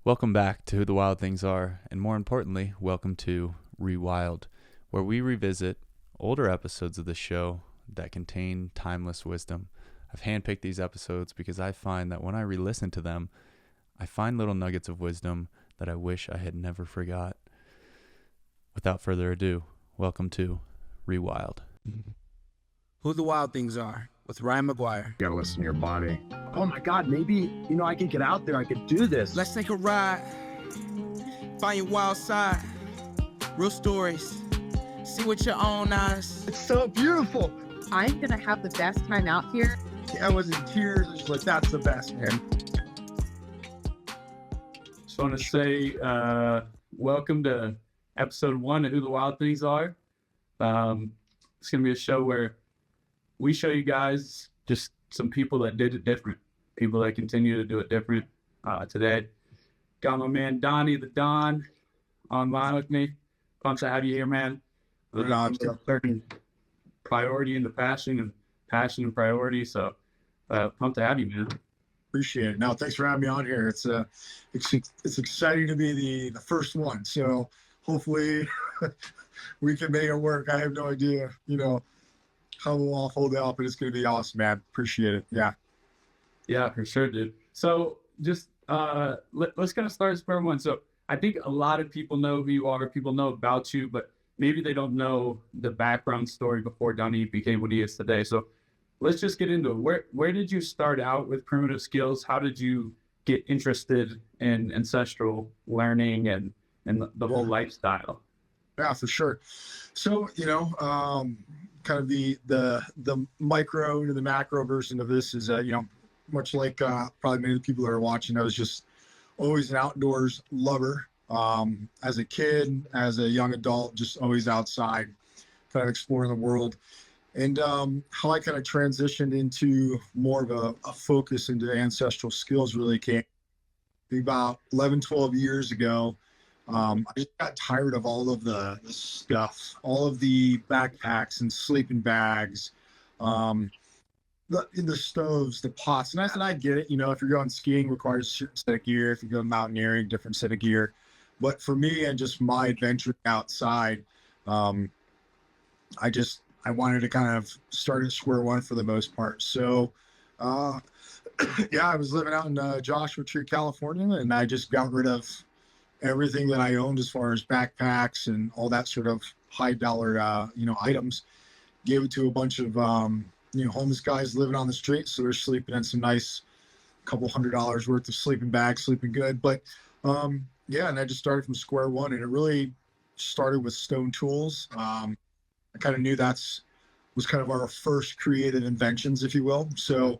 Welcome back to Who the Wild Things Are, and more importantly, welcome to REWYLD, where we revisit older episodes of the show that contain timeless wisdom. I've handpicked these episodes because I find that when I re-listen to them, I find little nuggets of wisdom that I wish I had never forgot. Without further ado, welcome to REWYLD. Who the Wild Things Are with Ryan McGuire. You gotta listen to your body. Oh my God, maybe, I can get out there, I could do this. Let's take a ride. Find your wild side. Real stories. See with your own eyes. It's so beautiful. I'm gonna have the best time out here. I was in tears. I was like, that's the best, man. Just want to say welcome to episode 1 of Who the Wild Things Are. It's going to be a show where we show you guys just some people that did it different, people that continue to do it different. Today, got my man Donny the Don online with me. Pumped to have you here, man. Certain priority into passion and passion and priority. So pumped to have you, man. Appreciate it. No, thanks for having me on here. It's exciting to be the first one. So hopefully we can make it work. I have no idea, how we'll hold it up, but it's going to be awesome, man. Appreciate it. Yeah, for sure, dude. So just let's kind of start at square one. So I think a lot of people know who you are, people know about you, but maybe they don't know the background story before Donny became what he is today. So let's just get into it. Where did you start out with primitive skills? How did you get interested in ancestral learning and the whole lifestyle? Yeah, for sure. So, kind of the micro to the macro version of this is, much like probably many of the people that are watching, I was just always an outdoors lover. As a kid, as a young adult, just always outside, kind of exploring the world. And how I kind of transitioned into more of a focus into ancestral skills really came about 11, 12 years ago. I just got tired of all of the stuff, all of the backpacks and sleeping bags, the stoves, the pots. And I get it, if you're going skiing, requires a certain set of gear. If you're going mountaineering, different set of gear. But for me and just my adventure outside, I wanted to kind of start at square one for the most part. So, I was living out in Joshua Tree, California, and I just got rid of everything that I owned as far as backpacks and all that sort of high dollar, items. Gave it to a bunch of, homeless guys living on the street. So they're sleeping in some nice couple $100 worth of sleeping bags, sleeping good. But, and I just started from square one, and it really started with stone tools. I kind of knew was kind of our first creative inventions, if you will. So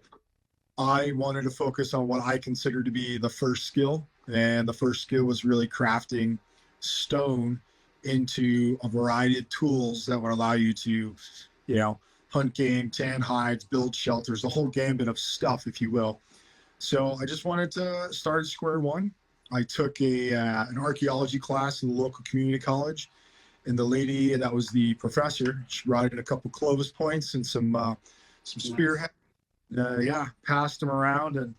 I wanted to focus on what I consider to be the first skill. And the first skill was really crafting stone into a variety of tools that would allow you to, hunt game, tan hides, build shelters, the whole gambit of stuff, if you will. So I just wanted to start at square one. I took an archaeology class in the local community college, and the lady that was the professor, she brought in a couple Clovis points and some spearhead. Passed them around, and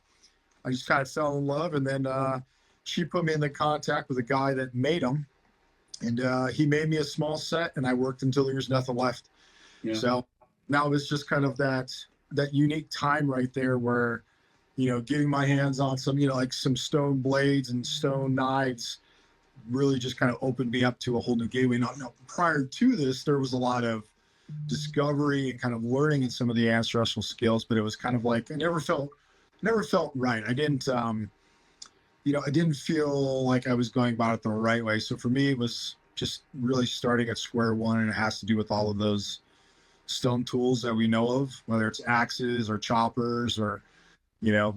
I just kind of fell in love. And then she put me in contact with a guy that made them, and he made me a small set, and I worked until there was nothing left. Yeah. So now it's just kind of that unique time right there where, getting my hands on some, like some stone blades and stone knives really just kind of opened me up to a whole new gateway. Now, prior to this, there was a lot of discovery and kind of learning in some of the ancestral skills, but it was kind of like, I never felt right. I didn't, I didn't feel like I was going about it the right way. So for me, it was just really starting at square one, and it has to do with all of those stone tools that we know of, whether it's axes or choppers or,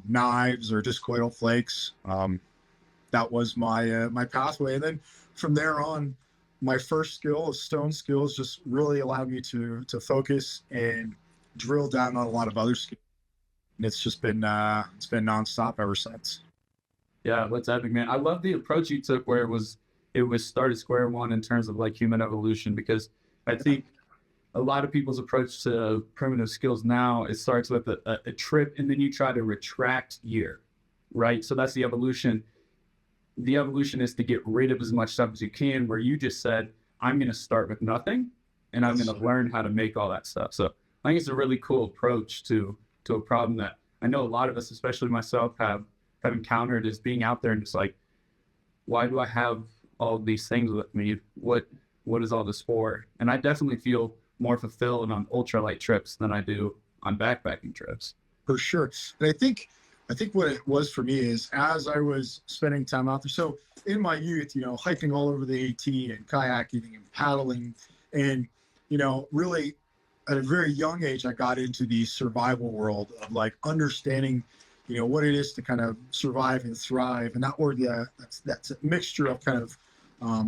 knives or discoidal flakes. That was my pathway. And then from there on, my first skill of stone skills just really allowed me to focus and drill down on a lot of other skills. And it's just been nonstop ever since. Yeah, that's epic, man. I love the approach you took where it was start at square one in terms of like human evolution, because I think a lot of people's approach to primitive skills now, it starts with a trip and then you try to retract gear, right? So that's the evolution. the evolution is to get rid of as much stuff as you can, where you just said, I'm going to start with nothing and I'm going to learn how to make all that stuff. So I think it's a really cool approach to a problem that I know a lot of us, especially myself, have encountered, is being out there and just like, why do I have all of these things with me? What is all this for? And I definitely feel more fulfilled on ultralight trips than I do on backpacking trips. For sure. And I think what it was for me is, as I was spending time out there, so in my youth, hiking all over the AT and kayaking and paddling, and, really at a very young age, I got into the survival world of like understanding, what it is to kind of survive and thrive. And that's a mixture of kind of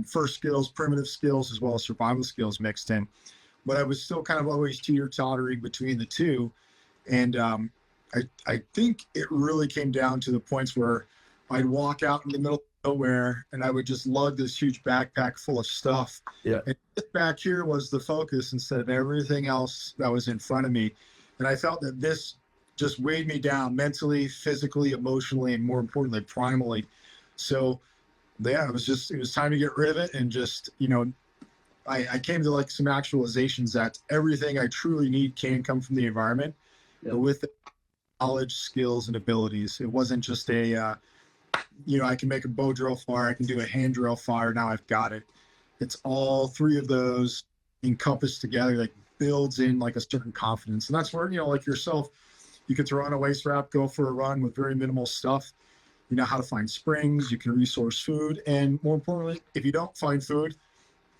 first skills, primitive skills, as well as survival skills mixed in. But I was still kind of always teeter-tottering between the two. And I think it really came down to the points where I'd walk out in the middle of nowhere and I would just lug this huge backpack full of stuff. Yeah. And back here was the focus instead of everything else that was in front of me. And I felt that this just weighed me down mentally, physically, emotionally, and more importantly, primally. So yeah, it was time to get rid of it. And just, I came to like some actualizations that everything I truly need can come from the environment, with knowledge, skills, and abilities. It wasn't just I can make a bow drill fire, I can do a hand drill fire, now I've got it. It's all three of those encompassed together, like builds in like a certain confidence. And that's where, like yourself, you can throw on a waist wrap, go for a run with very minimal stuff. You know how to find springs, you can resource food, and more importantly, if you don't find food,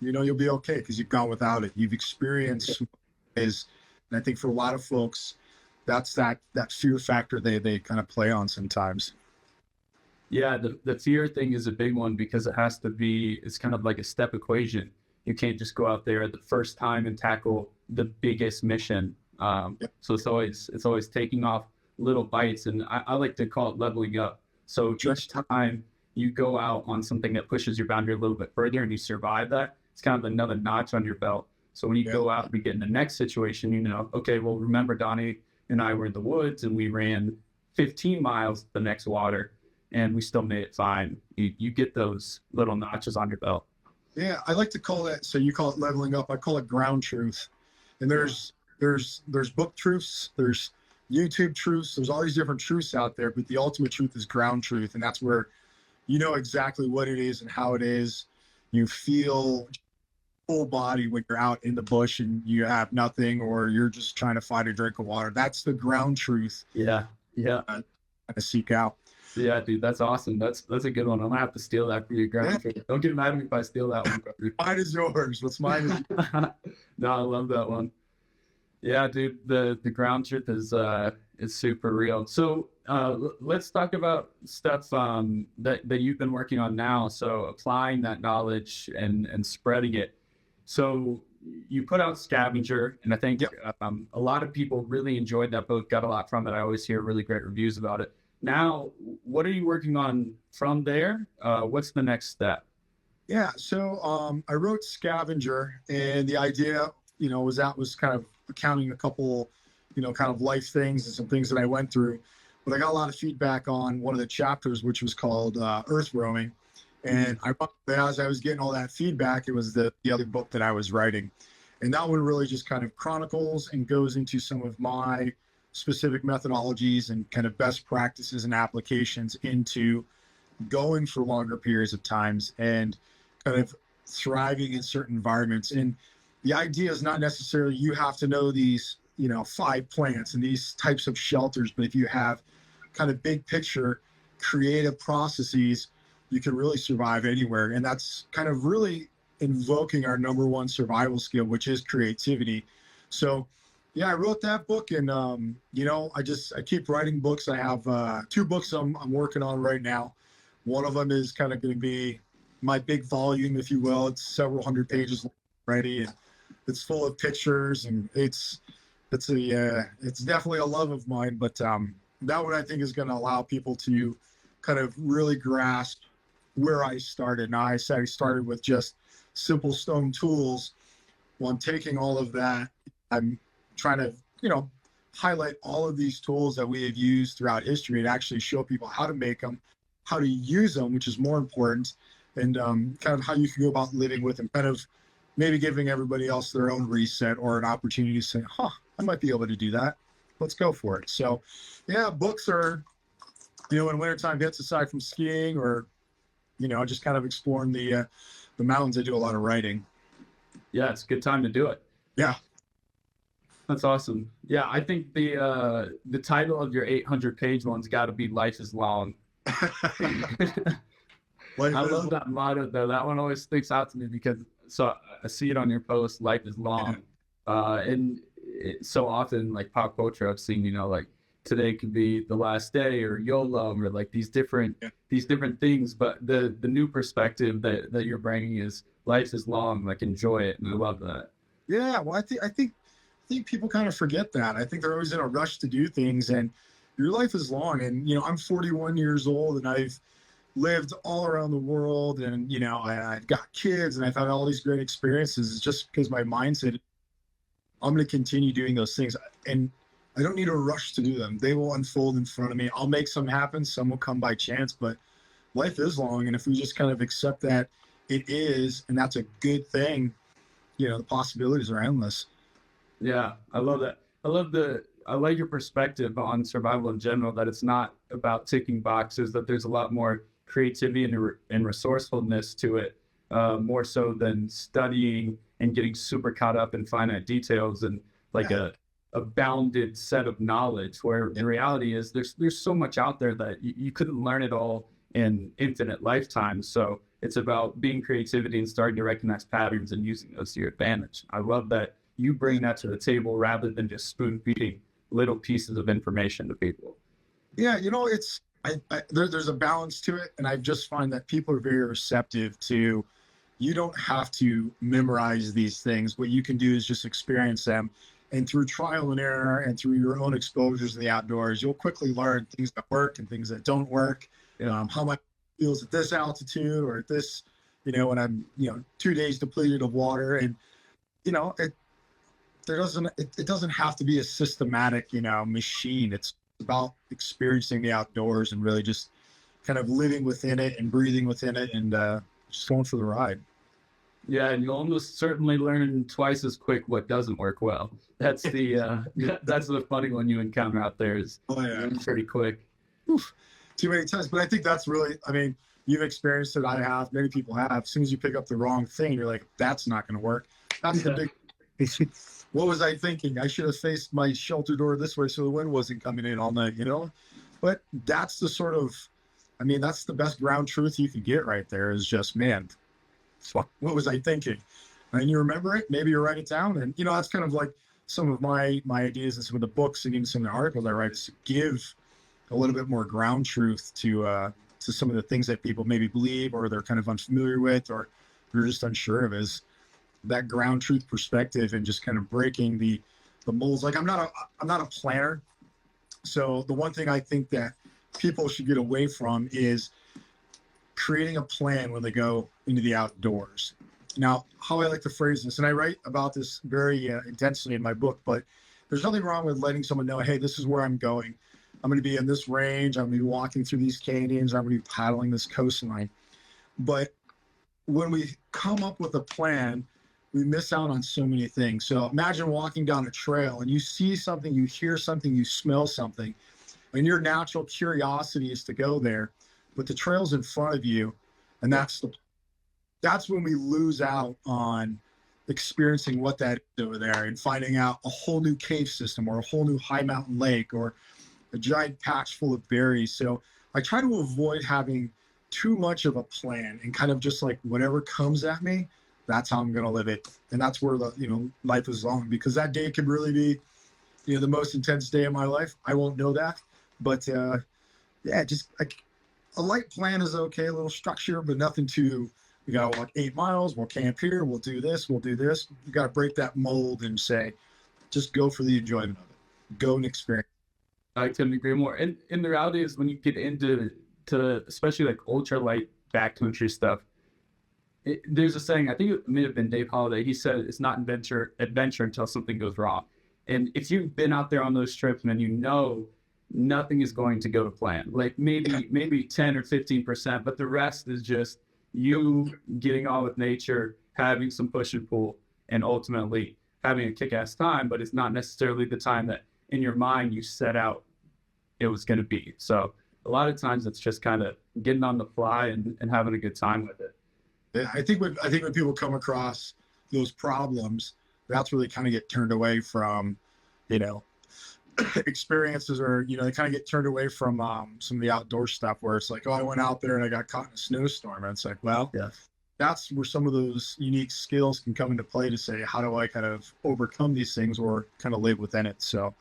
you'll be okay because you've gone without it. You've experienced is, and I think for a lot of folks, that's that fear factor they kind of play on sometimes. Yeah, the fear thing is a big one because it's kind of like a step equation. You can't just go out there the first time and tackle the biggest mission. So it's always taking off little bites, and I like to call it leveling up. So each time you go out on something that pushes your boundary a little bit further and you survive that, it's kind of another notch on your belt. So when you go out and get in the next situation, okay, well, remember Donnie and I were in the woods and we ran 15 miles to the next water and we still made it fine. You get those little notches on your belt. Yeah, I like to call that, so you call it leveling up, I call it ground truth. And there's book truths, there's YouTube truths, there's all these different truths out there, but the ultimate truth is ground truth. And that's where you know exactly what it is and how it is. You feel full body when you're out in the bush and you have nothing, or you're just trying to find a drink of water. That's the ground truth. Yeah. To seek out. Yeah, dude, that's awesome. That's a good one. I'm gonna have to steal that for you, ground truth. Don't get mad at me if I steal that one, brother. Mine is yours. What's mine is yours. No, I love that one. Yeah, dude, the ground truth is super real. So let's talk about stuff that you've been working on now. So applying that knowledge and spreading it. So you put out Scavenger, and I think a lot of people really enjoyed that book, got a lot from it. I always hear really great reviews about it. Now, what are you working on from there? What's the next step? Yeah, so I wrote Scavenger, and the idea, was kind of accounting a couple, kind of life things and some things that I went through. But I got a lot of feedback on one of the chapters, which was called Earth Roaming. And as I was getting all that feedback, it was the other book that I was writing. And that one really just kind of chronicles and goes into some of my specific methodologies and kind of best practices and applications into going for longer periods of times and kind of thriving in certain environments. And the idea is not necessarily you have to know these, 5 plants and these types of shelters, but if you have kind of big picture creative processes, you can really survive anywhere. And that's kind of really invoking our number one survival skill, which is creativity. So yeah, I wrote that book, and I keep writing books. I have 2 books I'm working on right now. One of them is kind of going to be my big volume, if you will. It's several hundred pages already, and it's full of pictures, and it's definitely a love of mine. But that one I think is going to allow people to kind of really grasp where I started. Now, I said I started with just simple stone tools. Well, I'm taking all of that. I'm trying to, highlight all of these tools that we have used throughout history and actually show people how to make them how to use them, which is more important, and kind of how you can go about living with them, kind of maybe giving everybody else their own reset or an opportunity to say, I might be able to do that. Let's go for it. So yeah, books are, when wintertime hits, aside from skiing or, just kind of exploring the mountains, I do a lot of writing. Yeah, it's a good time to do it. Yeah. That's awesome. Yeah, I think the title of your 800-page one's got to be "Life is Long." I love that motto though. That one always sticks out to me because I see it on your post. Life is long, and so often like pop culture, I've seen like today could be the last day or YOLO or like these different things. But the new perspective that you're bringing is life is long. Like enjoy it, and I love that. Yeah, well, I think people kind of forget that. I think they're always in a rush to do things, and your life is long. And I'm 41 years old, and I've lived all around the world, and I've got kids, and I've had all these great experiences. It's just because my mindset, I'm going to continue doing those things, and I don't need a rush to do them. They will unfold in front of me. I'll make some happen. Some will come by chance, but life is long, and if we just kind of accept that it is, and that's a good thing, the possibilities are endless. Yeah, I love that. I like your perspective on survival in general, that it's not about ticking boxes, that there's a lot more creativity and resourcefulness to it, more so than studying and getting super caught up in finite details and like a bounded set of knowledge, where the reality is there's so much out there that you couldn't learn it all in infinite lifetimes. So it's about being creativity and starting to recognize patterns and using those to your advantage. I love that you bring that to the table rather than just spoon feeding little pieces of information to people. Yeah, it's there's a balance to it, and I just find that people are very receptive to. You don't have to memorize these things. What you can do is just experience them, and through trial and error and through your own exposures to the outdoors, you'll quickly learn things that work and things that don't work. How my feels at this altitude or at this, when I'm 2 days depleted of water, and it doesn't have to be a systematic machine. It's about experiencing the outdoors and really just kind of living within it and breathing within it, and just going for the ride. Yeah, and you'll almost certainly learn twice as quick what doesn't work well. That's the funny one you encounter out there is pretty quick. Oof, too many times, but I think that's really, you've experienced it. I have. Many people have. As soon as you pick up the wrong thing, you're like, that's not going to work. That's the big. What was I thinking? I should have faced my shelter door this way so the wind wasn't coming in all night, But that's the sort of, that's the best ground truth you can get right there is just, man, what was I thinking? And you remember it, maybe you write it down. And, that's kind of like some of my ideas and some of the books and even some of the articles I write is to give a little bit more ground truth to some of the things that people maybe believe or they're kind of unfamiliar with or they're just unsure of, is that ground truth perspective and just kind of breaking the molds. Like I'm not a planner. So the one thing I think that people should get away from is creating a plan when they go into the outdoors. Now, how I like to phrase this, and I write about this very intensely in my book, but there's nothing wrong with letting someone know, hey, this is where I'm going. I'm going to be in this range. I'm going to be walking through these canyons. I'm going to be paddling this coastline. But when we come up with a plan, we miss out on so many things. So imagine walking down a trail and you see something, you hear something, you smell something, and your natural curiosity is to go there, but the trail's in front of you, and that's when we lose out on experiencing what that is over there and finding out a whole new cave system or a whole new high mountain lake or a giant patch full of berries. So I try to avoid having too much of a plan and kind of just like whatever comes at me, that's how I'm going to live it. And that's where life is long, because that day could really be, the most intense day of my life. I won't know that, but just like a light plan is okay, a little structure, but nothing too, we got to walk 8 miles. We'll camp here. We'll do this. We'll do this. You got to break that mold and say, just go for the enjoyment of it. Go and experience. I couldn't agree more. And the reality is when you get into especially like ultralight backcountry stuff, there's a saying, I think it may have been Dave Holiday. He said, it's not adventure until something goes wrong. And if you've been out there on those trips, man, nothing is going to go to plan. Like maybe 10 or 15%, but the rest is just you getting on with nature, having some push and pull, and ultimately having a kick-ass time, but it's not necessarily the time that in your mind you set out it was going to be. So a lot of times it's just kind of getting on the fly and having a good time with it. Yeah, I think when people come across those problems, that's where they kind of get turned away from, you know, experiences, or, you know, they kind of get turned away from some of the outdoor stuff where it's like, oh, I went out there and I got caught in a snowstorm. And it's like, well, Yeah. that's where some of those unique skills can come into play to say, how do I kind of overcome these things or kind of live within it? So,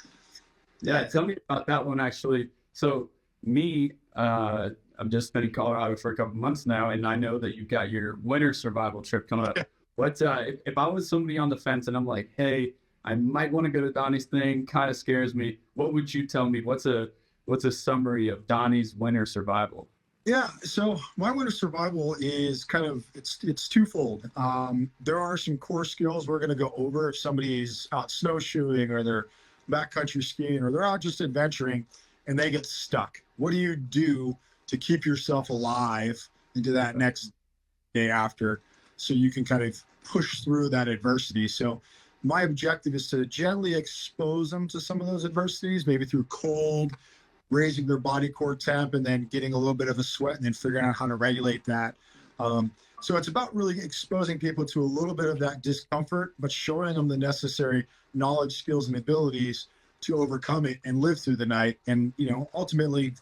Yeah, tell me about that one, actually. So me, I've just been in Colorado for a couple months now, and I know that you've got your winter survival trip coming up. What if I was somebody on the fence and I'm like, hey, I might want to go to Donnie's thing, kind of scares me. What would you tell me? What's a summary of Donnie's winter survival? yeah, so my winter survival is kind of, it's twofold. There are some core skills we're going to go over if somebody's out snowshoeing or they're backcountry skiing or they're out just adventuring and they get stuck. What do you do to keep yourself alive into that next day after, so you can kind of push through that adversity? So my objective is to gently expose them to some of those adversities, maybe through cold, raising their body core temp, and then getting a little bit of a sweat, and then figuring out how to regulate that. So it's about really exposing people to a little bit of that discomfort, but showing them the necessary knowledge, skills, and abilities to overcome it and live through the night, and, you know, ultimately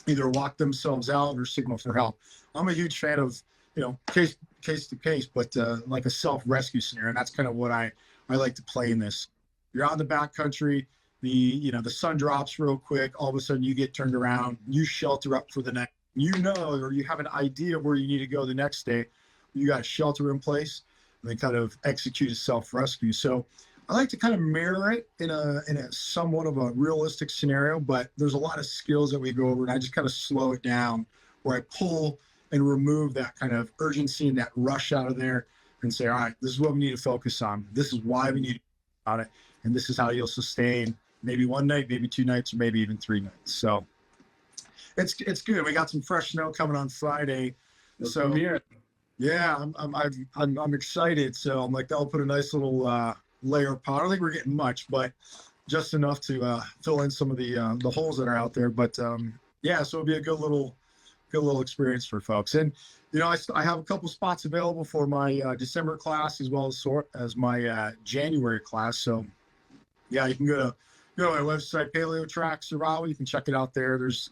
either lock themselves out or signal for help. I'm a huge fan of, you know, case to case, but like a self-rescue scenario. And that's kind of what I like to play in this. You're out in the backcountry, the sun drops real quick, all of a sudden you get turned around, you shelter up for the night. You know, or you have an idea of where you need to go the next day. You got a shelter in place, and then kind of execute a self-rescue. So I like to kind of mirror it in a somewhat of a realistic scenario, but there's a lot of skills that we go over, and I just kind of slow it down where I pull and remove that kind of urgency and that rush out of there and say, all right, this is what we need to focus on. This is why we need to focus on it. And this is how you'll sustain maybe one night, maybe 2 nights, or maybe even 3 nights. So it's good. We got some fresh snow coming on Friday. So here, yeah, I'm excited. So I'm like, that'll put a nice little layer of powder. I don't think we're getting much, but just enough to fill in some of the holes that are out there. But yeah, so it'll be a good little experience for folks. And, you know, I have a couple spots available for my December class as well as my January class. So yeah, you can go to my website, Paleo Track Survival. You can check it out there. There's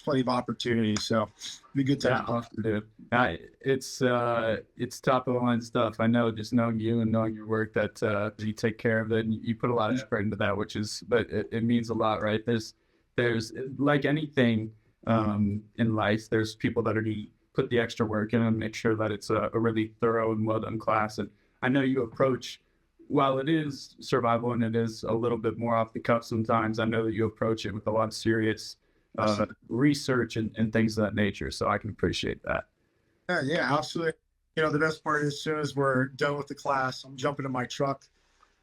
plenty of opportunities. So it'll be a good time. yeah, awesome, dude. It's top of the line stuff. I know, just knowing you and knowing your work, that you take care of it, and you put a lot of effort into that, but it means a lot, right? There's like anything in life, there's people that are going to put the extra work in and make sure that it's a really thorough and well done class. And I know you approach, while it is survival and it is a little bit more off the cuff sometimes, I know that you approach it with a lot of serious research and things of that nature. So I can appreciate that. Yeah, absolutely. You know, the best part is, as soon as we're done with the class, I'm jumping in my truck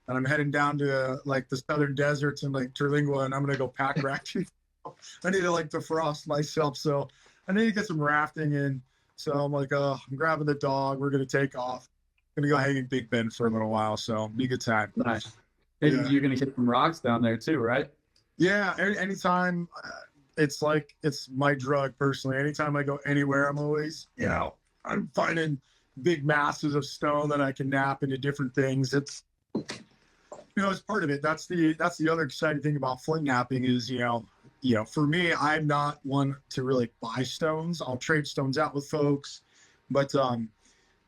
and I'm heading down to like the southern deserts and like Terlingua, and I'm going to go pack rafting. I need to like defrost myself. So I need to get some rafting in. So I'm like, I'm grabbing the dog. We're going to take off. Going to go hang in Big Bend for a little while. So be a good time. Nice. And Yeah. you're going to hit some rocks down there too, right? Yeah. Anytime. It's like, it's my drug personally. Anytime I go anywhere, I'm always, you know, I'm finding big masses of stone that I can nap into different things. It's, you know, it's part of it. That's the other exciting thing about flint napping is, you know, for me, I'm not one to really buy stones. I'll trade stones out with folks, but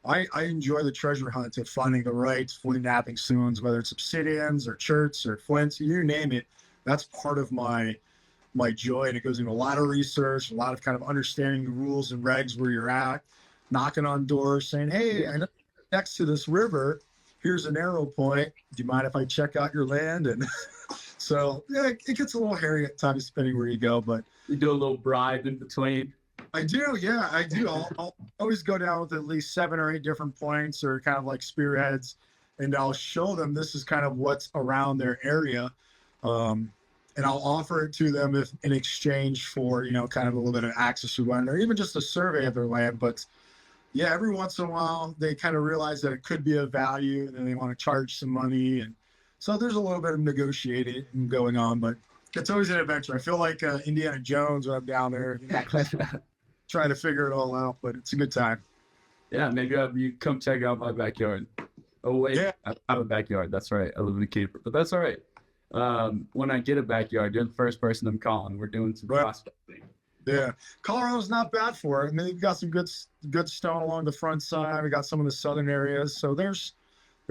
I enjoy the treasure hunt of finding the right flint napping stones, whether it's obsidians or cherts or flints, you name it. That's part of my joy, and it goes into a lot of research, a lot of kind of understanding the rules and regs where you're at, knocking on doors, saying, hey, I know next to this river, here's an arrow point. Do you mind if I check out your land? And so yeah, it gets a little hairy at times depending where you go, but You do a little bribe in between. I do. Yeah, I do. I'll always go down with at least 7 or 8 different points or kind of like spearheads, and I'll show them this is kind of what's around their area. and I'll offer it to them if in exchange for, you know, kind of a little bit of access to land or even just a survey of their land. But yeah, every once in a while they kind of realize that it could be of value and then they want to charge some money. And so there's a little bit of negotiating going on, but it's always an adventure. I feel like Indiana Jones when I'm down there, you know, trying to figure it all out, but it's a good time. Yeah, maybe I'll have you come check out my backyard. Oh, wait, Yeah. I have a backyard. That's right. I live in a keeper, but that's all right. When I get a backyard, you're the first person I'm calling. We're doing some prospecting. Yeah, Colorado's not bad for it. I mean, we've got some good stone along the front side. We got some in the southern areas, so there's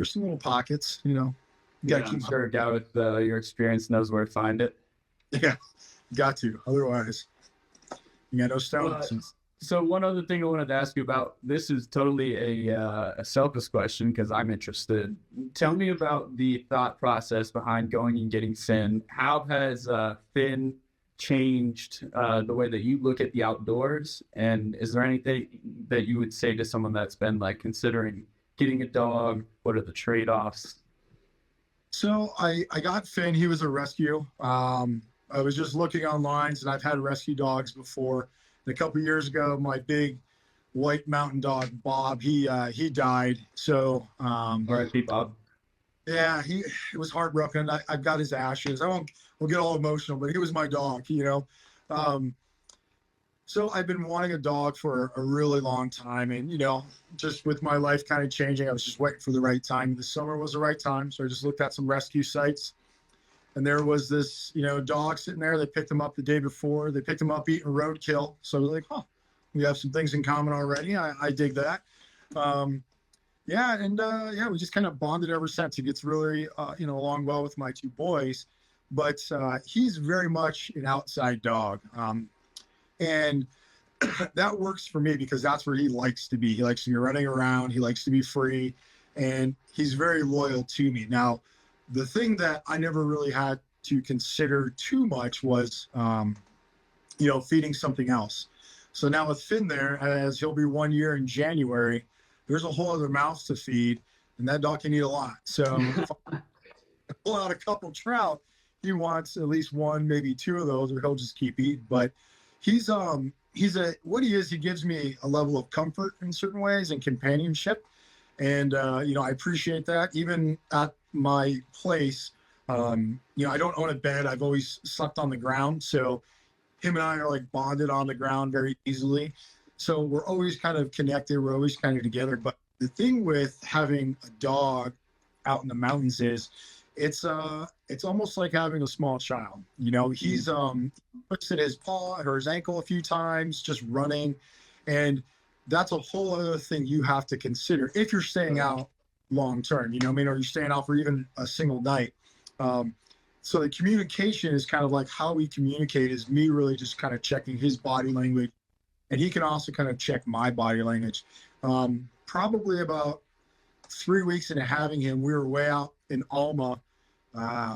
some little pockets. You know, you gotta I'm keep. sure a guy with your experience knows where to find it. Yeah, got to. Otherwise, you got no stones. So one other thing I wanted to ask you about, this is totally a selfish question because I'm interested. Tell me about the thought process behind going and getting Finn. How has Finn changed the way that you look at the outdoors? And is there anything that you would say to someone that's been like considering getting a dog? What are the trade-offs? So I got Finn. He was a rescue. I was just looking online, and I've had rescue dogs before. And a couple of years ago, my big white mountain dog Bob, he died. So R.I.P. Bob. Yeah, it was heartbroken. I've got his ashes. We'll get all emotional, but he was my dog, you know. So I've been wanting a dog for a really long time, and you know, just with my life kind of changing, I was just waiting for the right time. The summer was the right time, so I just looked at some rescue sites, and there was this, you know, dog sitting there. They picked him up the day before. They picked him up eating roadkill. So I was like, we have some things in common already. I dig that. Yeah, and we just kind of bonded ever since. He gets really, you know, along well with my two boys, but he's very much an outside dog, and that works for me because that's where he likes to be. He likes to be running around. He likes to be free, and he's very loyal to me. Now, the thing that I never really had to consider too much was, you know, feeding something else. So now with Finn there, as he'll be 1 year in January, there's a whole other mouth to feed, and that dog can eat a lot. So if I pull out a couple trout, he wants at least one, maybe two of those, or he'll just keep eating. But he's what he is, he gives me a level of comfort in certain ways and companionship. And, you know, I appreciate that. Even at my place, you know, I don't own a bed. I've always slept on the ground. So him and I are like bonded on the ground very easily. So we're always kind of connected. We're always kind of together. But the thing with having a dog out in the mountains is it's almost like having a small child. You know, he's puts in his paw or his ankle a few times, just running. And that's a whole other thing you have to consider if you're staying out long term, you know what I mean? Or you're staying out for even a single night. So the communication is kind of like how we communicate is me really just kind of checking his body language. And he can also kind of check my body language. Probably about 3 weeks into having him, we were way out in Alma,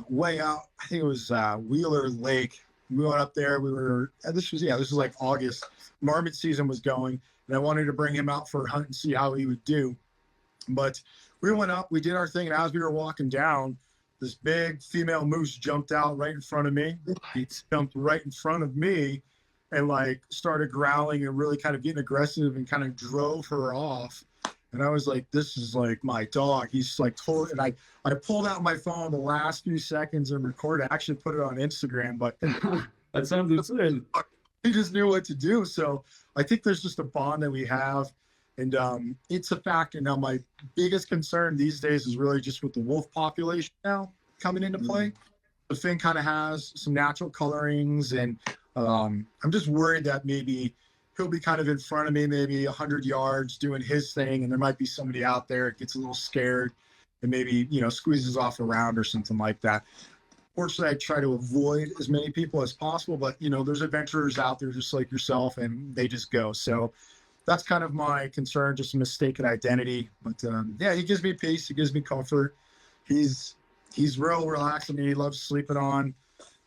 way out. I think it was Wheeler Lake. We went up there. This was like August. Marmot season was going, and I wanted to bring him out for a hunt and see how he would do. But we went up, we did our thing, and as we were walking down, this big female moose jumped out right in front of me. He jumped right in front of me and like started growling and really kind of getting aggressive and kind of drove her off. And I was like, this is like my dog. He's like totally, and I pulled out my phone the last few seconds and recorded. I actually put it on Instagram, but That sounds insane. he just knew what to do. So I think there's just a bond that we have. And it's a factor. Now, my biggest concern these days is really just with the wolf population now coming into play. The Finn kind of has some natural colorings, and I'm just worried that maybe he'll be kind of in front of me, maybe 100 yards doing his thing, and there might be somebody out there that gets a little scared and maybe, you know, squeezes off a round or something like that. Fortunately, I try to avoid as many people as possible, but, you know, there's adventurers out there just like yourself, and they just go. So that's kind of my concern, just a mistaken identity. But yeah, he gives me peace. He gives me comfort. He's real relaxed. I mean, he loves sleeping on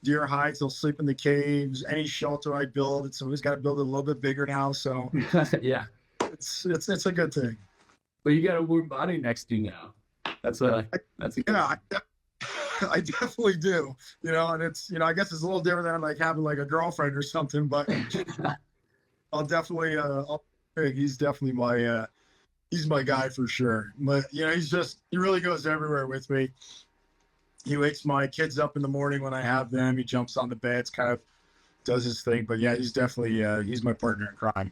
deer hides. He'll sleep in the caves. Any shelter I build, it's always got to build it a little bit bigger now. So Yeah. it's a good thing. But you got a warm body next to you now. That's yeah. I definitely do, and it's, I guess it's a little different than like having like a girlfriend or something, but I'll definitely, he's definitely he's my guy for sure. But, he really goes everywhere with me. He wakes my kids up in the morning when I have them. He jumps on the beds, kind of does his thing. But yeah, he's definitely, he's my partner in crime.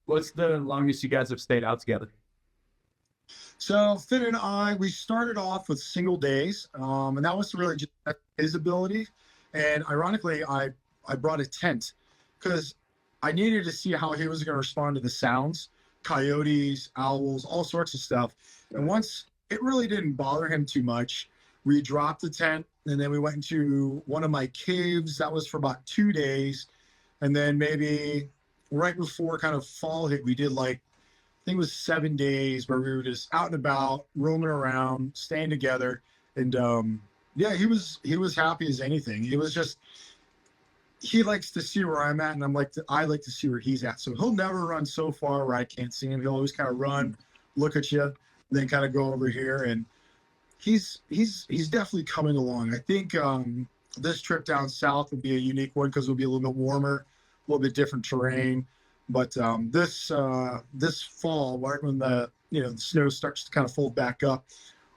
What's the longest you guys have stayed out together? So Finn and I, we started off with single days, and that was really just his ability. And ironically, I brought a tent because I needed to see how he was going to respond to the sounds, coyotes, owls, all sorts of stuff. And once it really didn't bother him too much, we dropped the tent, and then we went into one of my caves. That was for about 2 days. And then maybe right before kind of fall hit, we did like, I think it was 7 days where we were just out and about, roaming around, staying together. And yeah, he was happy as anything. It was just, he likes to see where I'm at, and I like to see where he's at. So he'll never run so far where I can't see him. He'll always kind of run, look at you, then kind of go over here. And he's definitely coming along. I think this trip down south will be a unique one because it'll be a little bit warmer, a little bit different terrain. But this fall, right when the snow starts to kind of fold back up,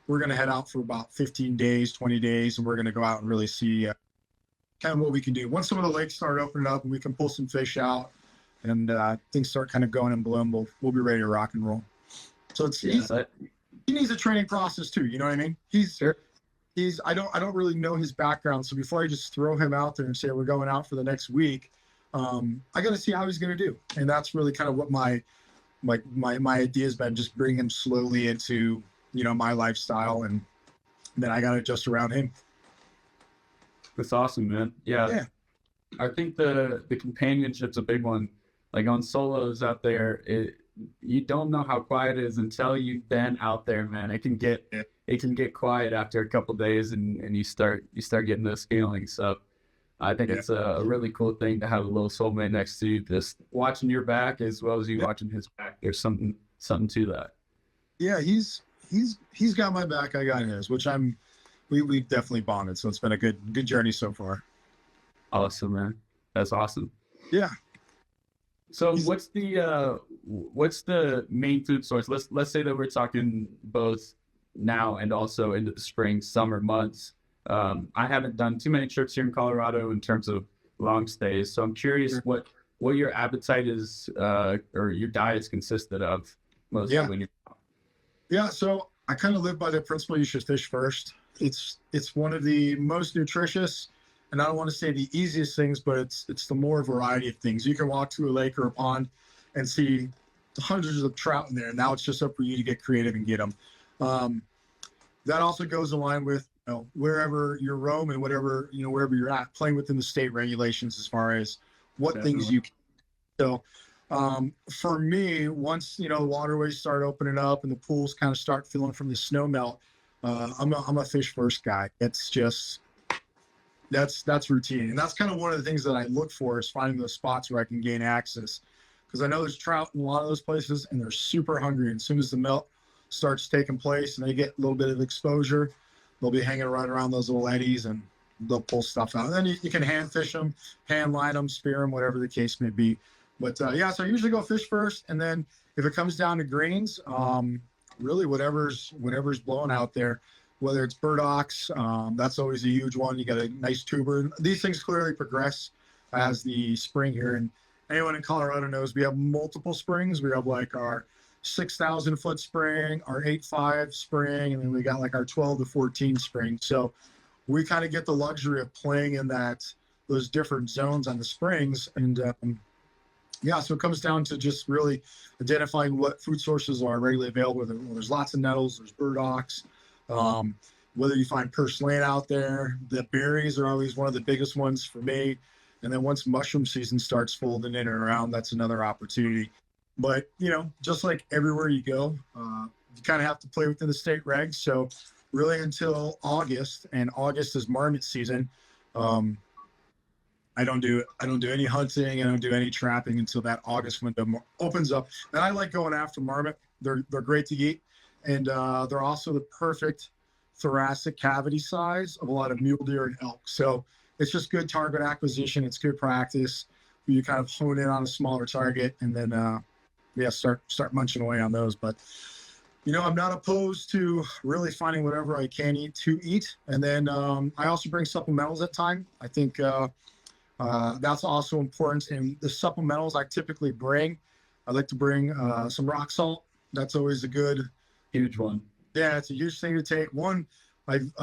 we're going to head out for about 15 days, 20 days, and we're going to go out and really see kind of what we can do. Once some of the lakes start opening up and we can pull some fish out and things start kind of going in bloom, we'll be ready to rock and roll. So he needs a training process too. You know what I mean? I don't really know his background. So before I just throw him out there and say, we're going out for the next week, I got to see how he's going to do. And that's really kind of what my idea has been, just bring him slowly into, my lifestyle, and then I got to adjust around him. That's awesome, man. Yeah. I think the companionship's a big one. Like on solos out there, you don't know how quiet it is until you've been out there, man. It can get quiet after a couple of days, and you start getting those feelings. So I think it's a really cool thing to have a little soulmate next to you, just watching your back as well as you watching his back. There's something to that. Yeah, he's got my back, I got his, which we definitely bonded. So it's been a good journey so far. Awesome, man. That's awesome. Yeah. So what's the main food source? Let's say that we're talking both now and also into the spring, summer months. I haven't done too many trips here in Colorado in terms of long stays, so I'm curious what your appetite is or your diet's consisted of mostly when you're. Yeah, so I kind of live by the principle you should fish first. It's one of the most nutritious, and I don't want to say the easiest things, but it's the more variety of things. You can walk to a lake or a pond and see hundreds of trout in there, and now it's just up for you to get creative and get them. That also goes in line with wherever you're roaming, wherever you're at, playing within the state regulations as far as what things you can. So for me, once the waterways start opening up and the pools kind of start filling from the snow melt, I'm a fish first guy. It's just that's routine, and that's kind of one of the things that I look for, is finding those spots where I can gain access, because I know there's trout in a lot of those places and they're super hungry. And as soon as the melt starts taking place and they get a little bit of exposure, they'll be hanging right around those little eddies and they'll pull stuff out. And then you can hand fish them, hand line them, spear them, whatever the case may be. But so I usually go fish first, and then if it comes down to greens, really whatever's blowing out there, whether it's burdocks, that's always a huge one. You got a nice tuber. These things clearly progress as the spring here. And anyone in Colorado knows we have multiple springs. We have like our 6,000 foot spring, our 8.5 spring, and then we got like our 12 to 14 spring. So we kind of get the luxury of playing in those different zones on the springs. And so it comes down to just really identifying what food sources are readily available. There's lots of nettles, there's burdocks, whether you find purslane out there. The berries are always one of the biggest ones for me. And then once mushroom season starts folding in and around, that's another opportunity. But, just like everywhere you go, you kind of have to play within the state regs. So really until August, and August is marmot season, I don't do any hunting, and I don't do any trapping until that August window opens up. And I like going after marmot. They're great to eat, and they're also the perfect thoracic cavity size of a lot of mule deer and elk. So it's just good target acquisition. It's good practice. You kind of hone in on a smaller target and then, start munching away on those. But, I'm not opposed to really finding whatever I can eat to eat. And then I also bring supplementals at time. I think that's also important. And the supplementals I typically bring, I like to bring some rock salt. That's always a good, Huge one. yeah, it's a huge thing to take. One, I've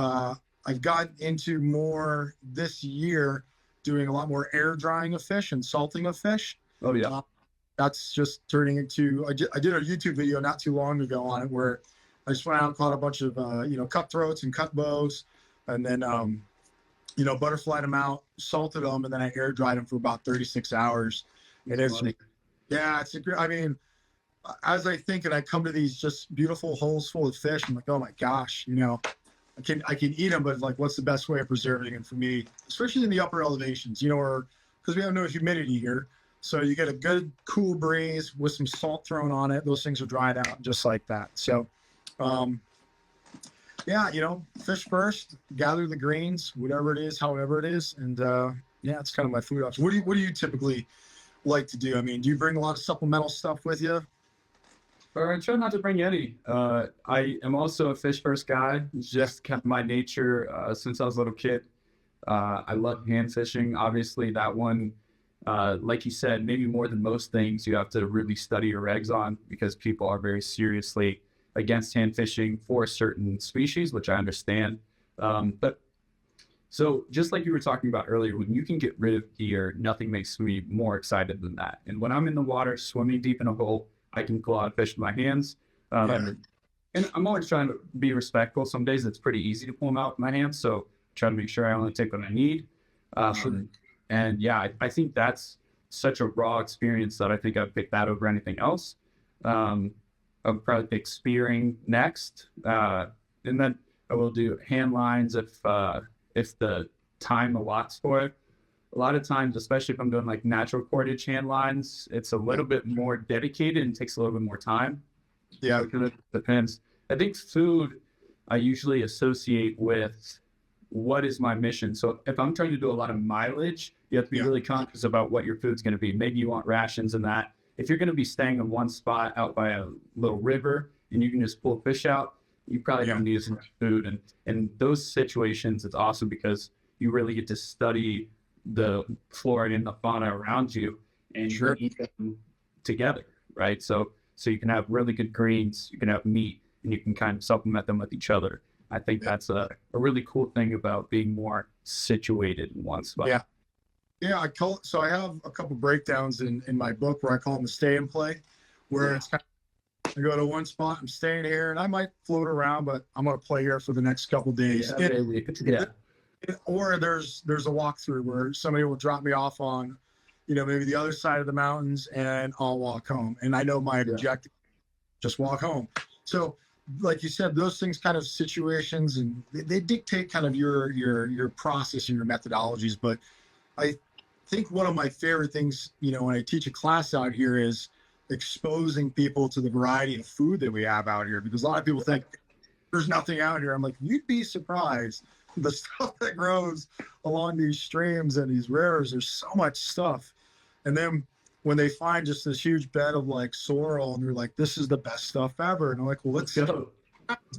gotten into more this year, doing a lot more air drying of fish and salting of fish. Oh yeah. That's just turning into. I did a YouTube video not too long ago on it where I just went out and caught a bunch of cutthroats and cut bows, and then butterflied them out, salted them, and then I air dried them for about 36 hours. And it's funny. Yeah, it's a great. I mean, as I think and I come to these just beautiful holes full of fish, I'm like, oh my gosh, I can eat them, but like, what's the best way of preserving them for me, especially in the upper elevations, or because we have no humidity here. So you get a good cool breeze with some salt thrown on it. Those things are dried out just like that. So, fish first, gather the greens, whatever it is, however it is. And it's kind of my food option. What do you typically like to do? I mean, do you bring a lot of supplemental stuff with you? I try not to bring any. I am also a fish first guy. It's just kind of my nature since I was a little kid. I love hand fishing. Obviously, that one, like you said, maybe more than most things, you have to really study your regs on because people are very seriously against hand fishing for certain species, which I understand. But so just like you were talking about earlier, when you can get rid of gear, nothing makes me more excited than that. And when I'm in the water, swimming deep in a hole, I can pull out fish with my hands. And I'm always trying to be respectful. Some days it's pretty easy to pull them out with my hands. So try to make sure I only take what I need. And yeah, I think that's such a raw experience that I think I'd pick that over anything else. I'll probably pick spearing next. And then I will do hand lines if the time allots for it. A lot of times, especially if I'm doing like natural cordage hand lines, it's a little bit more dedicated and takes a little bit more time. Yeah. It depends. I think food I usually associate with what is my mission. So if I'm trying to do a lot of mileage, you have to be really conscious about what your food's going to be. Maybe you want rations and that. If you're going to be staying in one spot out by a little river and you can just pull fish out, you probably don't need as much food. And in those situations, it's awesome because you really get to study the flora and the fauna around you and you eat them together, right? So you can have really good greens, you can have meat, and you can kind of supplement them with each other. I think that's a really cool thing about being more situated in one spot. Yeah, I have a couple breakdowns in my book where I call them the stay and play, where it's kind of, I go to one spot, I'm staying here, and I might float around, but I'm going to play here for the next couple days. Or there's a walkthrough where somebody will drop me off on, maybe the other side of the mountains, and I'll walk home. And I know my objective, just walk home. So, like you said, those things kind of situations, and they dictate kind of your process and your methodologies. But I think one of my favorite things, when I teach a class out here is exposing people to the variety of food that we have out here, because a lot of people think there's nothing out here. I'm like, you'd be surprised. The stuff that grows along these streams and these rivers, there's so much stuff. And then when they find just this huge bed of like sorrel, and they're like, this is the best stuff ever. And I'm like, well, let's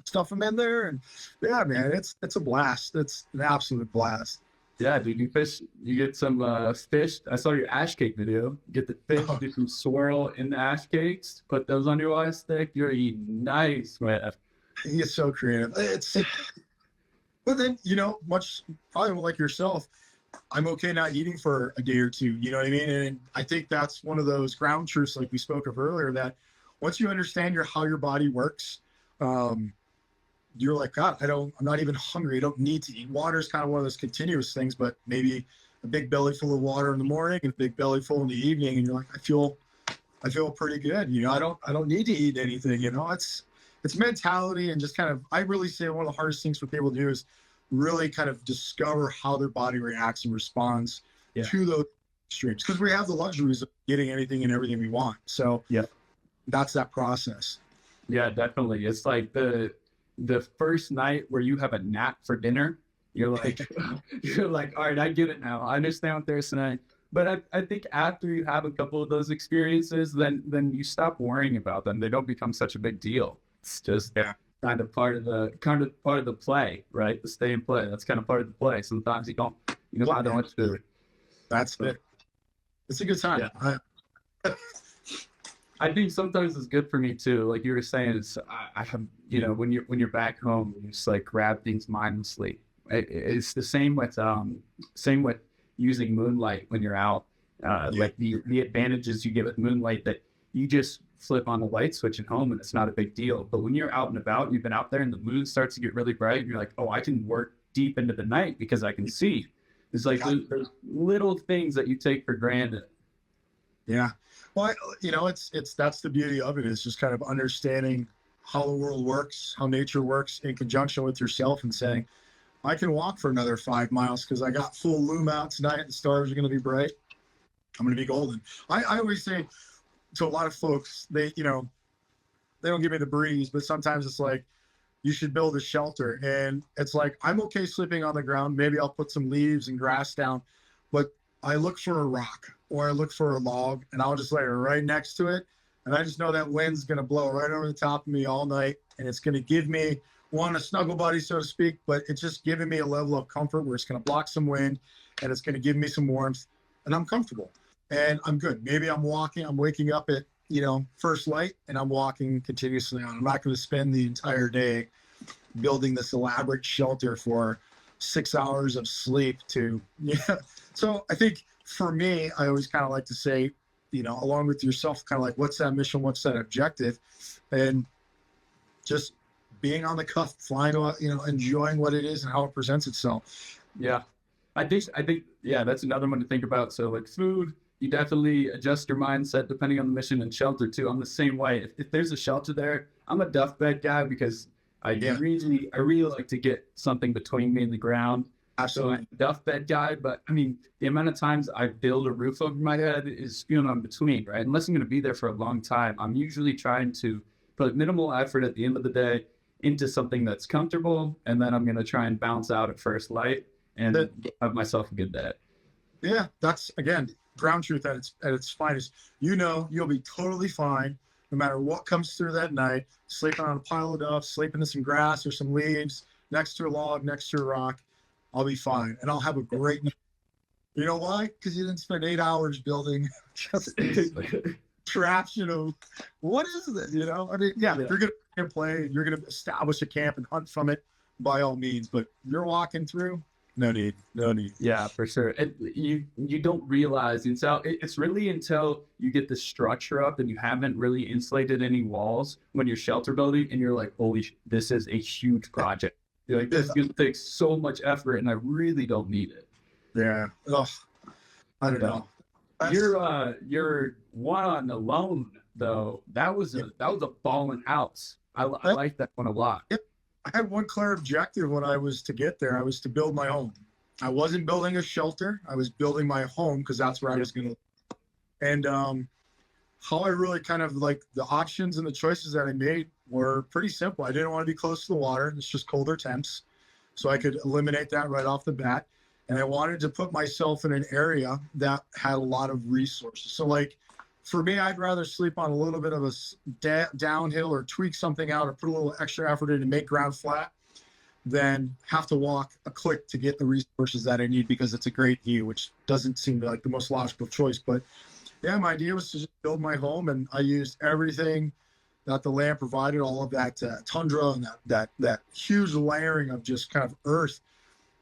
stuff them in there. And yeah, man, it's a blast. It's an absolute blast. Yeah, dude, you get some fish. I saw your ash cake video. Get the fish, do some swirl in the ash cakes, put those on your ice stick. You're eating nice, man. He's so creative. But then, much probably like yourself, I'm okay not eating for a day or two. You know what I mean? And I think that's one of those ground truths, like we spoke of earlier, that once you understand how your body works, you're like, God, I'm not even hungry. I don't need to eat. Water is kind of one of those continuous things, but maybe a big belly full of water in the morning and a big belly full in the evening, and you're like, I feel pretty good. I don't need to eat anything. It's mentality and just kind of, I really say one of the hardest things for people to do is really kind of discover how their body reacts and responds to those extremes. Because we have the luxuries of getting anything and everything we want. So that's that process. Yeah, definitely. It's like the first night where you have a nap for dinner, you're like, you're like, all right, I get it now. I understand what they're saying. But I think after you have a couple of those experiences, then you stop worrying about them. They don't become such a big deal. It's just kind of part of the play, right? The stay and play. That's kind of part of the play. Sometimes you don't know what to do. That's it. It's a good time. Yeah. I think sometimes it's good for me too. Like you were saying, it's I have, you know, when you're back home, you just like grab things mindlessly. It's the same with using moonlight when you're out. Like the advantages you get with moonlight, that you just flip on the light switch at home and it's not a big deal. But when you're out and about, you've been out there and the moon starts to get really bright, you're like, oh, I can work deep into the night because I can see. It's like there's little things that you take for granted. Yeah. Well, you know, it's that's the beauty of it, is just kind of understanding how the world works, how nature works in conjunction with yourself, and saying, I can walk for another 5 miles because I got full loom out tonight and the stars are going to be bright. I'm going to be golden. I always say to a lot of folks, they don't give me the breeze, but sometimes it's like, you should build a shelter. And it's like, I'm okay sleeping on the ground. Maybe I'll put some leaves and grass down, but I look for a rock or I look for a log and I'll just lay right next to it. And I just know that wind's going to blow right over the top of me all night. And it's going to give me a snuggle buddy, so to speak, but it's just giving me a level of comfort where it's going to block some wind and it's going to give me some warmth, and I'm comfortable and I'm good. Maybe I'm waking up at, first light, and I'm walking continuously on. I'm not going to spend the entire day building this elaborate shelter for 6 hours of sleep So I think for me, I always kind of like to say, along with yourself, kind of like, what's that mission? What's that objective? And just being on the cuff, flying, enjoying what it is and how it presents itself. Yeah. I think, that's another one to think about. So like food, you definitely adjust your mindset depending on the mission, and shelter too. I'm the same way. If there's a shelter there, I'm a duff bed guy because I really like to get something between me and the ground. Absolutely. So I'm a duff bed guy, but I mean, the amount of times I build a roof over my head is few and in between, right? Unless I'm going to be there for a long time, I'm usually trying to put minimal effort at the end of the day into something that's comfortable, and then I'm going to try and bounce out at first light and have myself a good day. Yeah, that's, again, ground truth at its finest. You'll be totally fine no matter what comes through that night, sleeping on a pile of duff, sleeping in some grass or some leaves, next to a log, next to a rock. I'll be fine, and I'll have a great night. You know why? Because you didn't spend 8 hours building just contraption. What is this? I mean, yeah, you're going to play, you're going to establish a camp and hunt from it, by all means, but you're walking through, no need. Yeah, for sure. And you don't realize it's really until you get the structure up and you haven't really insulated any walls when you're shelter building, and you're like, holy, this is a huge project. You're like, this is going to take so much effort, and I really don't need it. Yeah. Ugh. I don't know. Your one alone though, that was a fallen house. I like that one a lot. Yep. I had one clear objective when I was to get there. I was to build my home. I wasn't building a shelter. I was building my home because that's where I was going to. And how I really kind of like the options and the choices that I made were pretty simple. I didn't want to be close to the water. It's just colder temps. So I could eliminate that right off the bat. And I wanted to put myself in an area that had a lot of resources. So like for me, I'd rather sleep on a little bit of a downhill or tweak something out or put a little extra effort in to make ground flat than have to walk a click to get the resources that I need because it's a great view, which doesn't seem like the most logical choice. But yeah, my idea was to just build my home, and I used everything that the land provided, all of that tundra and that huge layering of just kind of earth.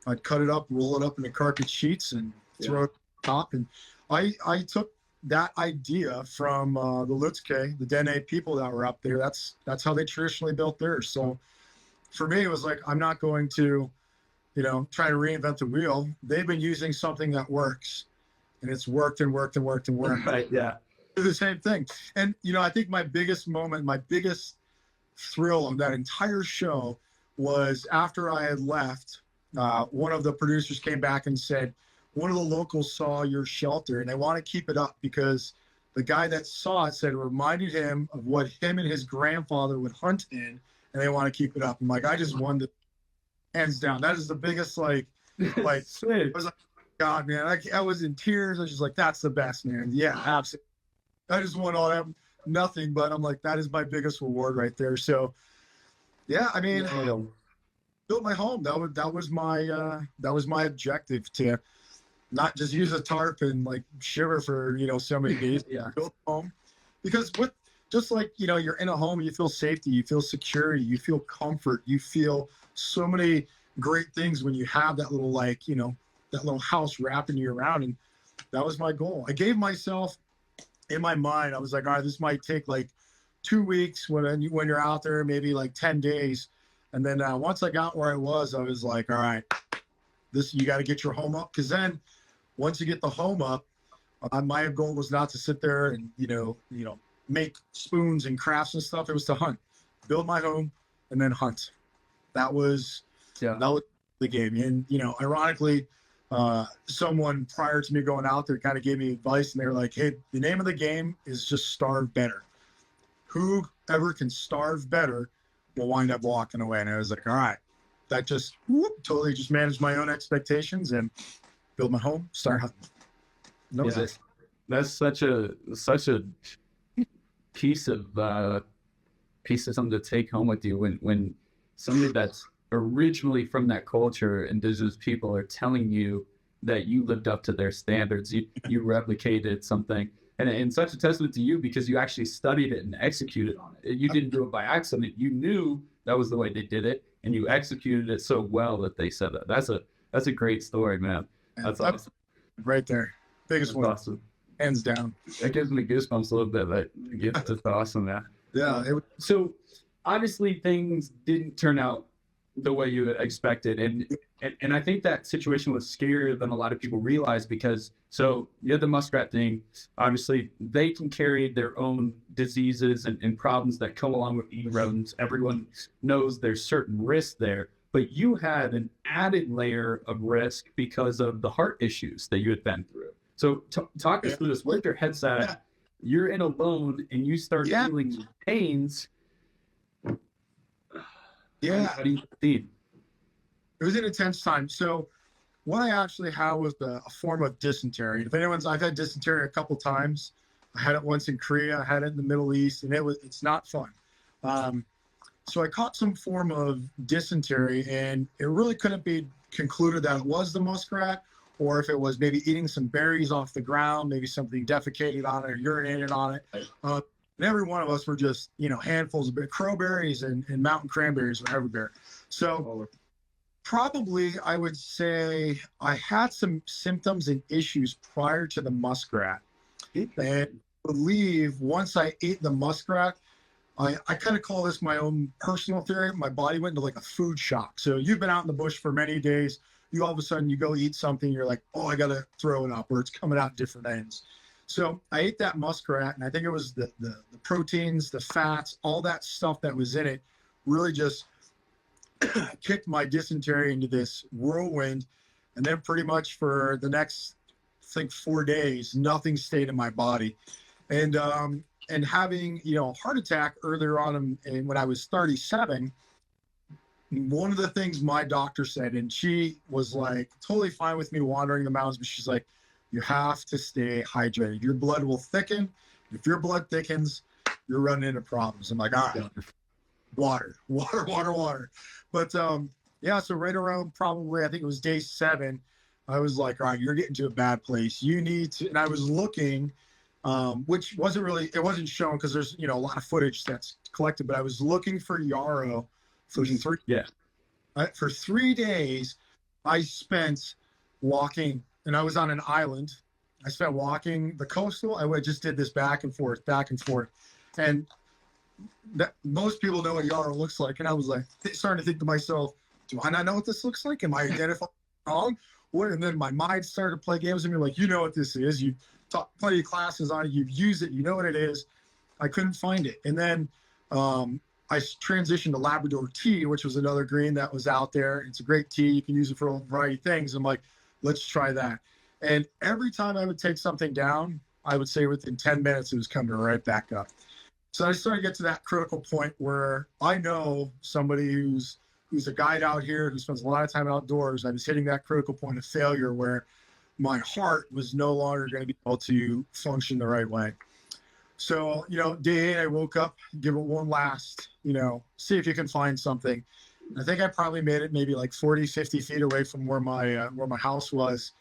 I'd cut it up, roll it up into carpet sheets, and throw it on top. And I took that idea from the Lutske, the Dene people that were up there. That's how they traditionally built theirs. So for me, it was like, I'm not going to, try to reinvent the wheel. They've been using something that works, and it's worked and worked and worked and worked. Right, yeah. Do the same thing. And, I think my biggest moment, my biggest thrill of that entire show was after I had left, one of the producers came back and said, one of the locals saw your shelter and they want to keep it up because the guy that saw it said it reminded him of what him and his grandfather would hunt in and they want to keep it up. I'm like, I just won the hands down. That is the biggest, like I was like, God, man, I was in tears. I was just like, that's the best, man. Yeah, absolutely. I just won all that, nothing, but I'm like, that is my biggest reward right there. So, yeah, I mean, built my home. That was my objective, to not just use a tarp and like shiver for so many days. Yeah. Build a home, because with just like you're in a home, you feel safety, you feel security, you feel comfort, you feel so many great things when you have that little that little house wrapping you around. And that was my goal. I gave myself, in my mind, I was like, all right, this might take like 2 weeks when you're out there, maybe like 10 days. And then once I got where I was like, all right, you got to get your home up. Because then once you get the home up, my goal was not to sit there and, make spoons and crafts and stuff. It was to hunt, build my home, and then hunt. That was the game. And, ironically, someone prior to me going out there kind of gave me advice, and they were like, hey, the name of the game is just starve better. Whoever can starve better will wind up walking away. And I was like, all right, that just totally just managed my own expectations and build my home, start hunting. That's such a piece of something to take home with you when somebody that's originally from that culture, indigenous people, are telling you that you lived up to their standards, you replicated something, and such a testament to you, because you actually studied it and executed on it. You didn't do it by accident. You knew that was the way they did it, and you executed it so well that they said that. That's a great story, man. That's awesome. Right there, biggest one. Awesome. Hands down. That gives me goosebumps a little bit. That's awesome, man. Yeah. So obviously things didn't turn out the way you expected, and I think that situation was scarier than a lot of people realize, because so you had the muskrat thing. Obviously they can carry their own diseases and problems that come along with eating rodents. Everyone knows there's certain risks there, but you had an added layer of risk because of the heart issues that you had been through. So talk us through this. Where's your headset at? You're in alone and you start feeling pains. Yeah. How do you proceed? It was an intense time. So what I actually had was a form of dysentery. I've had dysentery a couple times. I had it once in Korea. I had it in the Middle East, and it's not fun. So I caught some form of dysentery, and it really couldn't be concluded that it was the muskrat, or if it was maybe eating some berries off the ground, maybe something defecated on it or urinated on it. And every one of us were just, handfuls of crowberries and mountain cranberries were everywhere. So probably I would say I had some symptoms and issues prior to the muskrat. And I believe once I ate the muskrat, I kind of call this my own personal theory. My body went into like a food shock. So you've been out in the bush for many days. You all of a sudden you go eat something, you're like, oh, I got to throw it up, or it's coming out different ends. So I ate that muskrat, and I think it was the proteins, the fats, all that stuff that was in it really just kicked my dysentery into this whirlwind. And then pretty much for the next, I think, 4 days, nothing stayed in my body. And having, a heart attack earlier on when I was 37, one of the things my doctor said, and she was like totally fine with me wandering the mountains, but she's like, you have to stay hydrated. Your blood will thicken. If your blood thickens, you're running into problems. I'm like, all right, water. But so right around probably, I think it was day 7, I was like, all right, you're getting to a bad place. You need to, and I was looking, which it wasn't shown because there's, a lot of footage that's collected, but I was looking for yarrow for 3 days. I spent walking, and I was on an island. I spent walking the coastal. I just did this back and forth. And that most people know what yarrow looks like. And I was like, starting to think to myself, do I not know what this looks like? Am I identifying wrong? And then my mind started to play games with me, like, you know what this is. You taught plenty of classes on it. You've used it. You know what it is. I couldn't find it. And then I transitioned to Labrador tea, which was another green that was out there. It's a great tea. You can use it for a variety of things. I'm like, let's try that. And every time I would take something down, I would say within 10 minutes, it was coming right back up. So I started to get to that critical point where I know somebody who's a guide out here who spends a lot of time outdoors. I was hitting that critical point of failure where my heart was no longer going to be able to function the right way. So, day 8, I woke up, give it one last, see if you can find something. I think I probably made it maybe like 40, 50 feet away from where my house was.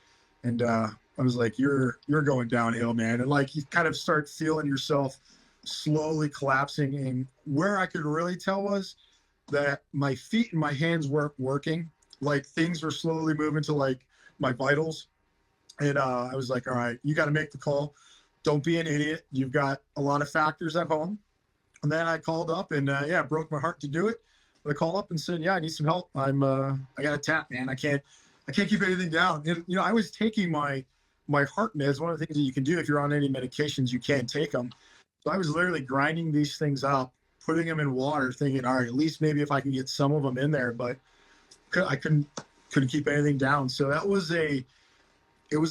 And I was like, you're going downhill, man. And like, you kind of start feeling yourself slowly collapsing. And where I could really tell was that my feet and my hands weren't working. Like things were slowly moving to like my vitals. And I was like, all right, you got to make the call. Don't be an idiot. You've got a lot of factors at home. And then I called up and it broke my heart to do it. But I called up and said, I need some help. I got a tap, man. I can't keep anything down. And, I was taking my heart meds. One of the things that you can do if you're on any medications, you can't take them. So I was literally grinding these things up, putting them in water, thinking, all right, at least maybe if I can get some of them in there, but I couldn't keep anything down. So that was a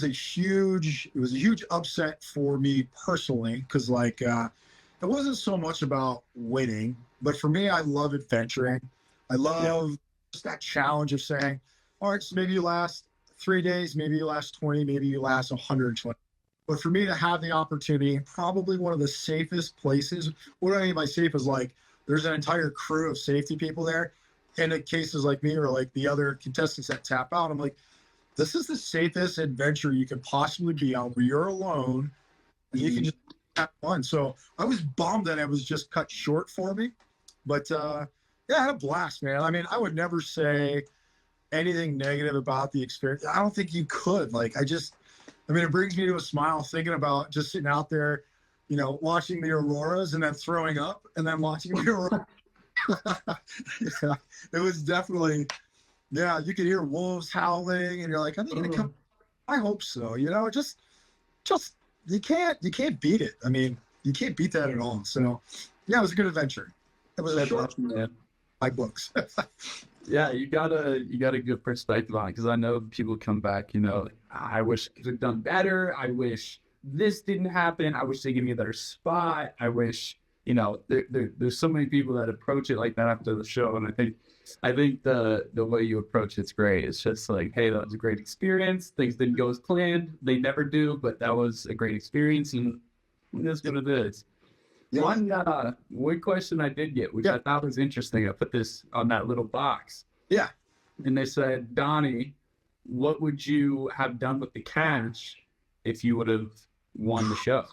huge upset for me personally, because like it wasn't so much about winning, but for me, I love adventuring. I love just that challenge of saying, all right, so maybe you last 3 days, maybe you last 20, maybe you last 120. But for me to have the opportunity, probably one of the safest places, what I mean by safe is like there's an entire crew of safety people there. And in cases like me or like the other contestants that tap out, I'm like, this is the safest adventure you could possibly be on where you're alone and you can just have fun. So I was bummed that it was just cut short for me. But I had a blast, man. I mean, I would never say anything negative about the experience. I don't think you could. Like, it brings me to a smile thinking about just sitting out there, watching the auroras and then throwing up and then watching the aurora. It was definitely, you could hear wolves howling and you're like, I think they come. I hope so. Just you can't beat it. I mean, you can't beat that at all. So it was a good adventure. It was short, man. My books. Yeah, you got a good perspective on it, because I know people come back, I wish I could have done better. I wish this didn't happen. I wish they gave me a better spot. I wish, there's so many people that approach it like that after the show. And I think the way you approach it's great. It's just like, hey, that was a great experience. Things didn't go as planned. They never do, but that was a great experience, and that's what it is. Yeah. One question I did get, which I thought was interesting, I put this on that little box. Yeah. And they said, Donny, what would you have done with the cash if you would have won the show?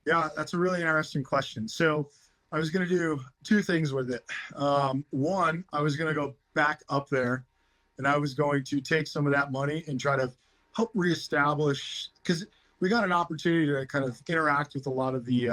Yeah, that's a really interesting question. So I was going to do 2 things with it. One, I was going to go back up there and I was going to take some of that money and try to help reestablish, because we got an opportunity to kind of interact with a lot of the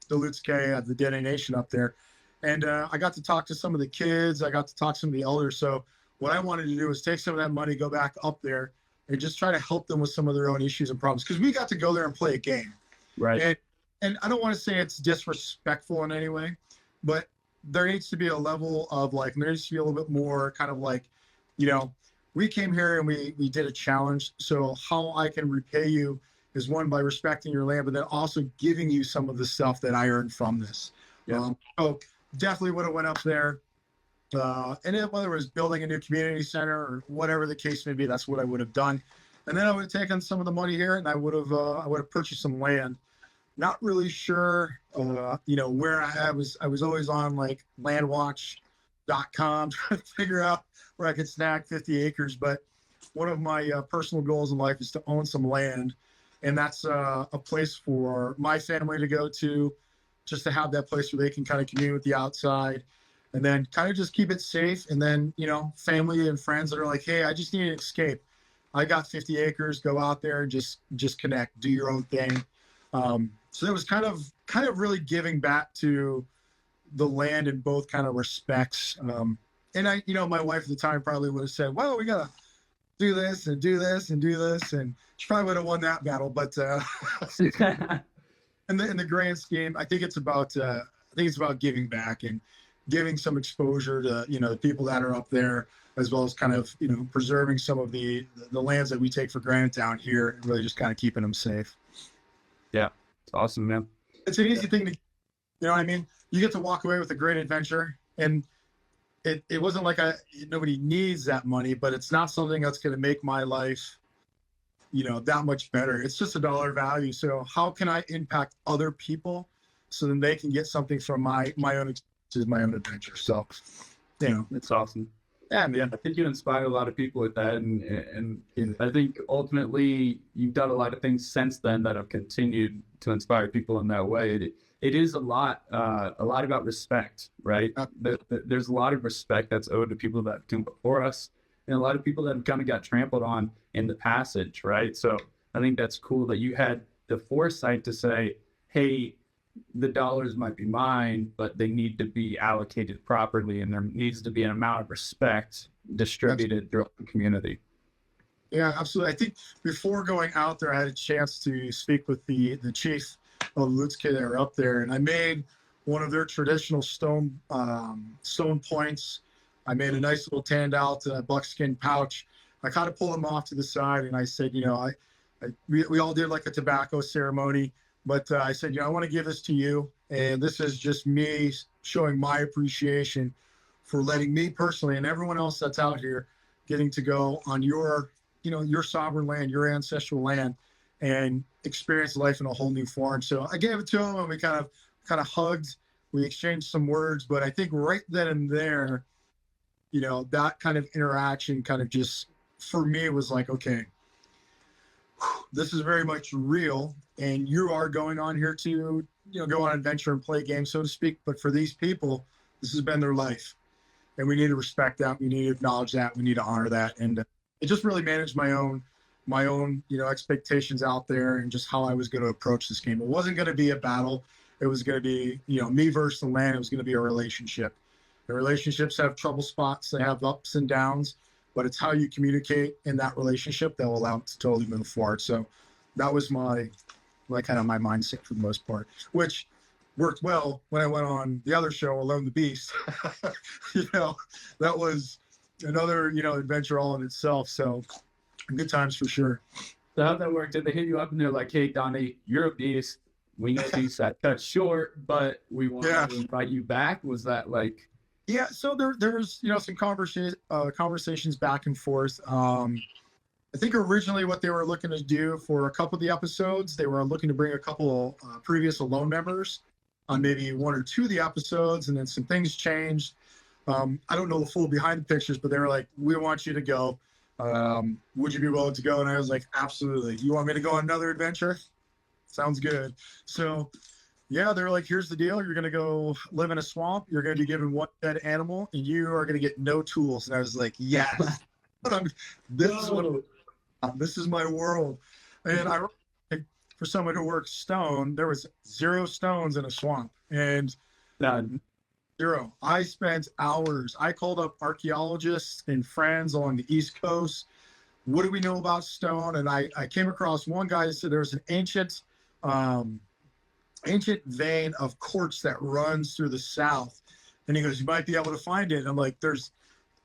Lutske, the Dene Nation up there. And I got to talk to some of the kids. I got to talk to some of the elders. So what I wanted to do was take some of that money, go back up there and just try to help them with some of their own issues and problems. Because we got to go there and play a game. Right. And I don't want to say it's disrespectful in any way, but there needs to be a level of like, there needs to be a little bit more kind of like, we came here and we did a challenge. So how I can repay you is, one, by respecting your land, but then also giving you some of the stuff that I earned from this. Yeah. So definitely would have went up there. And whether it was building a new community center or whatever the case may be, that's what I would have done. And then I would have taken some of the money here and I would have purchased some land. Not really sure, where I was always on like landwatch.com trying to figure out where I could snag 50 acres. But one of my personal goals in life is to own some land. And that's a place for my family to go to, just to have that place where they can kind of commune with the outside and then kind of just keep it safe. And then, family and friends that are like, hey, I just need an escape. I got 50 acres, go out there and just connect, do your own thing. So it was kind of really giving back to the land in both kind of respects. And I, my wife at the time probably would have said, well, we got to do this and do this and do this. And she probably would have won that battle. But in the grand scheme, I think it's about giving back and giving some exposure to, the people that are up there, as well as kind of, preserving some of the lands that we take for granted down here, and really just kind of keeping them safe. Yeah. It's awesome, man. It's an easy thing to, You know what I mean? You get to walk away with a great adventure, and it wasn't like nobody needs that money, but it's not something that's going to make my life, that much better. It's just a dollar value. So how can I impact other people so then they can get something from my own experiences, my own adventure? So, it's awesome. Yeah, man. I think you inspire a lot of people with that, and I think ultimately you've done a lot of things since then that have continued to inspire people in that way. It is a lot about respect, right? There's a lot of respect that's owed to people that came before us, and a lot of people that kind of got trampled on in the passage, right? So I think that's cool that you had the foresight to say, hey, the dollars might be mine, but they need to be allocated properly, and there needs to be an amount of respect distributed throughout the community. Yeah, absolutely. I think before going out there, I had a chance to speak with the chief of Lutske that were up there, and I made one of their traditional stone points. I made a nice little tanned out buckskin pouch. I kind of pulled them off to the side, and I said, we all did like a tobacco ceremony. But I said, I want to give this to you. And this is just me showing my appreciation for letting me personally and everyone else that's out here getting to go on your sovereign land, your ancestral land, and experience life in a whole new form. So I gave it to him, and we kind of hugged. We exchanged some words. But I think right then and there, that kind of interaction kind of just, for me, was like, okay, this is very much real, and you are going on here to go on an adventure and play games, so to speak. But for these people, this has been their life, and we need to respect that. We need to acknowledge that. We need to honor that. And it just really managed my own expectations out there, and just how I was going to approach this game. It wasn't going to be a battle. It was going to be me versus the land. It was going to be a relationship. The relationships have trouble spots. They have ups and downs. But it's how you communicate in that relationship that will allow it to totally move forward. So that was my mindset for the most part, which worked well when I went on the other show, Alone the Beast. That was another, adventure all in itself. So good times for sure. So how'd that work? Did they hit you up and they're like, hey, Donny, you're a beast. We know these that cut short, but we want to invite you back? Was that like... Yeah, so there's some conversations back and forth. I think originally what they were looking to do for a couple of the episodes, they were looking to bring a couple previous Alone members on maybe one or two of the episodes, and then some things changed. I don't know the full behind the pictures, but they were like, "We want you to go. Would you be willing to go?" And I was like, "Absolutely. You want me to go on another adventure? Sounds good." So. Yeah, they're like, here's the deal. You're going to go live in a swamp. You're going to be given one dead animal, and you are going to get no tools. And I was like, yes, this is my world. And for someone who works stone, there was 0 stones in a swamp, and zero. I spent hours. I called up archaeologists and friends along the East Coast. What do we know about stone? And I came across one guy that said there's an ancient vein of quartz that runs through the south, and he goes, you might be able to find it. And I'm like,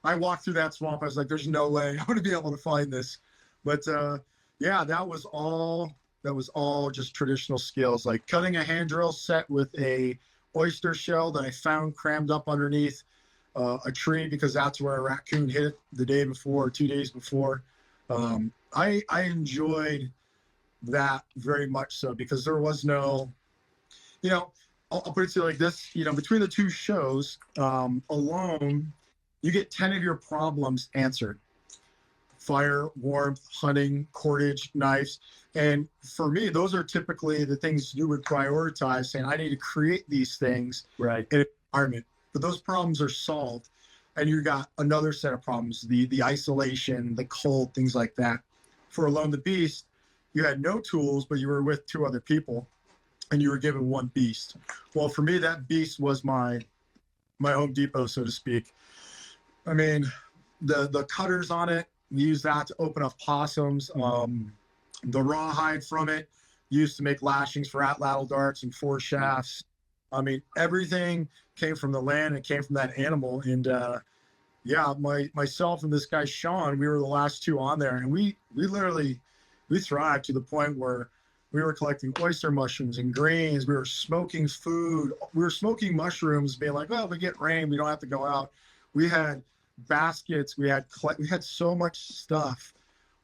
I walked through that swamp. I was like, there's no way I'm going to be able to find this. But that was all just traditional skills, like cutting a hand drill set with a oyster shell that I found crammed up underneath a tree, because that's where a raccoon hit it the day before or 2 days before. I enjoyed that very much so, because there was no, I'll put it to you like this, between the two shows, Alone, you get 10 of your problems answered. Fire, warmth, hunting, cordage, knives. And for me, those are typically the things you would prioritize, saying, I need to create these things in an environment. But those problems are solved. And you got another set of problems, the isolation, the cold, things like that. For Alone the Beast, you had no tools, but you were with 2 other people, and you were given 1 beast. Well, for me, that beast was my Home Depot, so to speak. I mean, the cutters on it, use that to open up possums. The rawhide from it used to make lashings for atlatl darts and foreshafts. I mean, everything came from the land and came from that animal. And myself and this guy Sean, we were the last 2 on there, and we thrived to the point where We were collecting oyster mushrooms and greens. We were smoking food. We were smoking mushrooms, being like, "Well, if we get rain, we don't have to go out." We had baskets. We had so much stuff.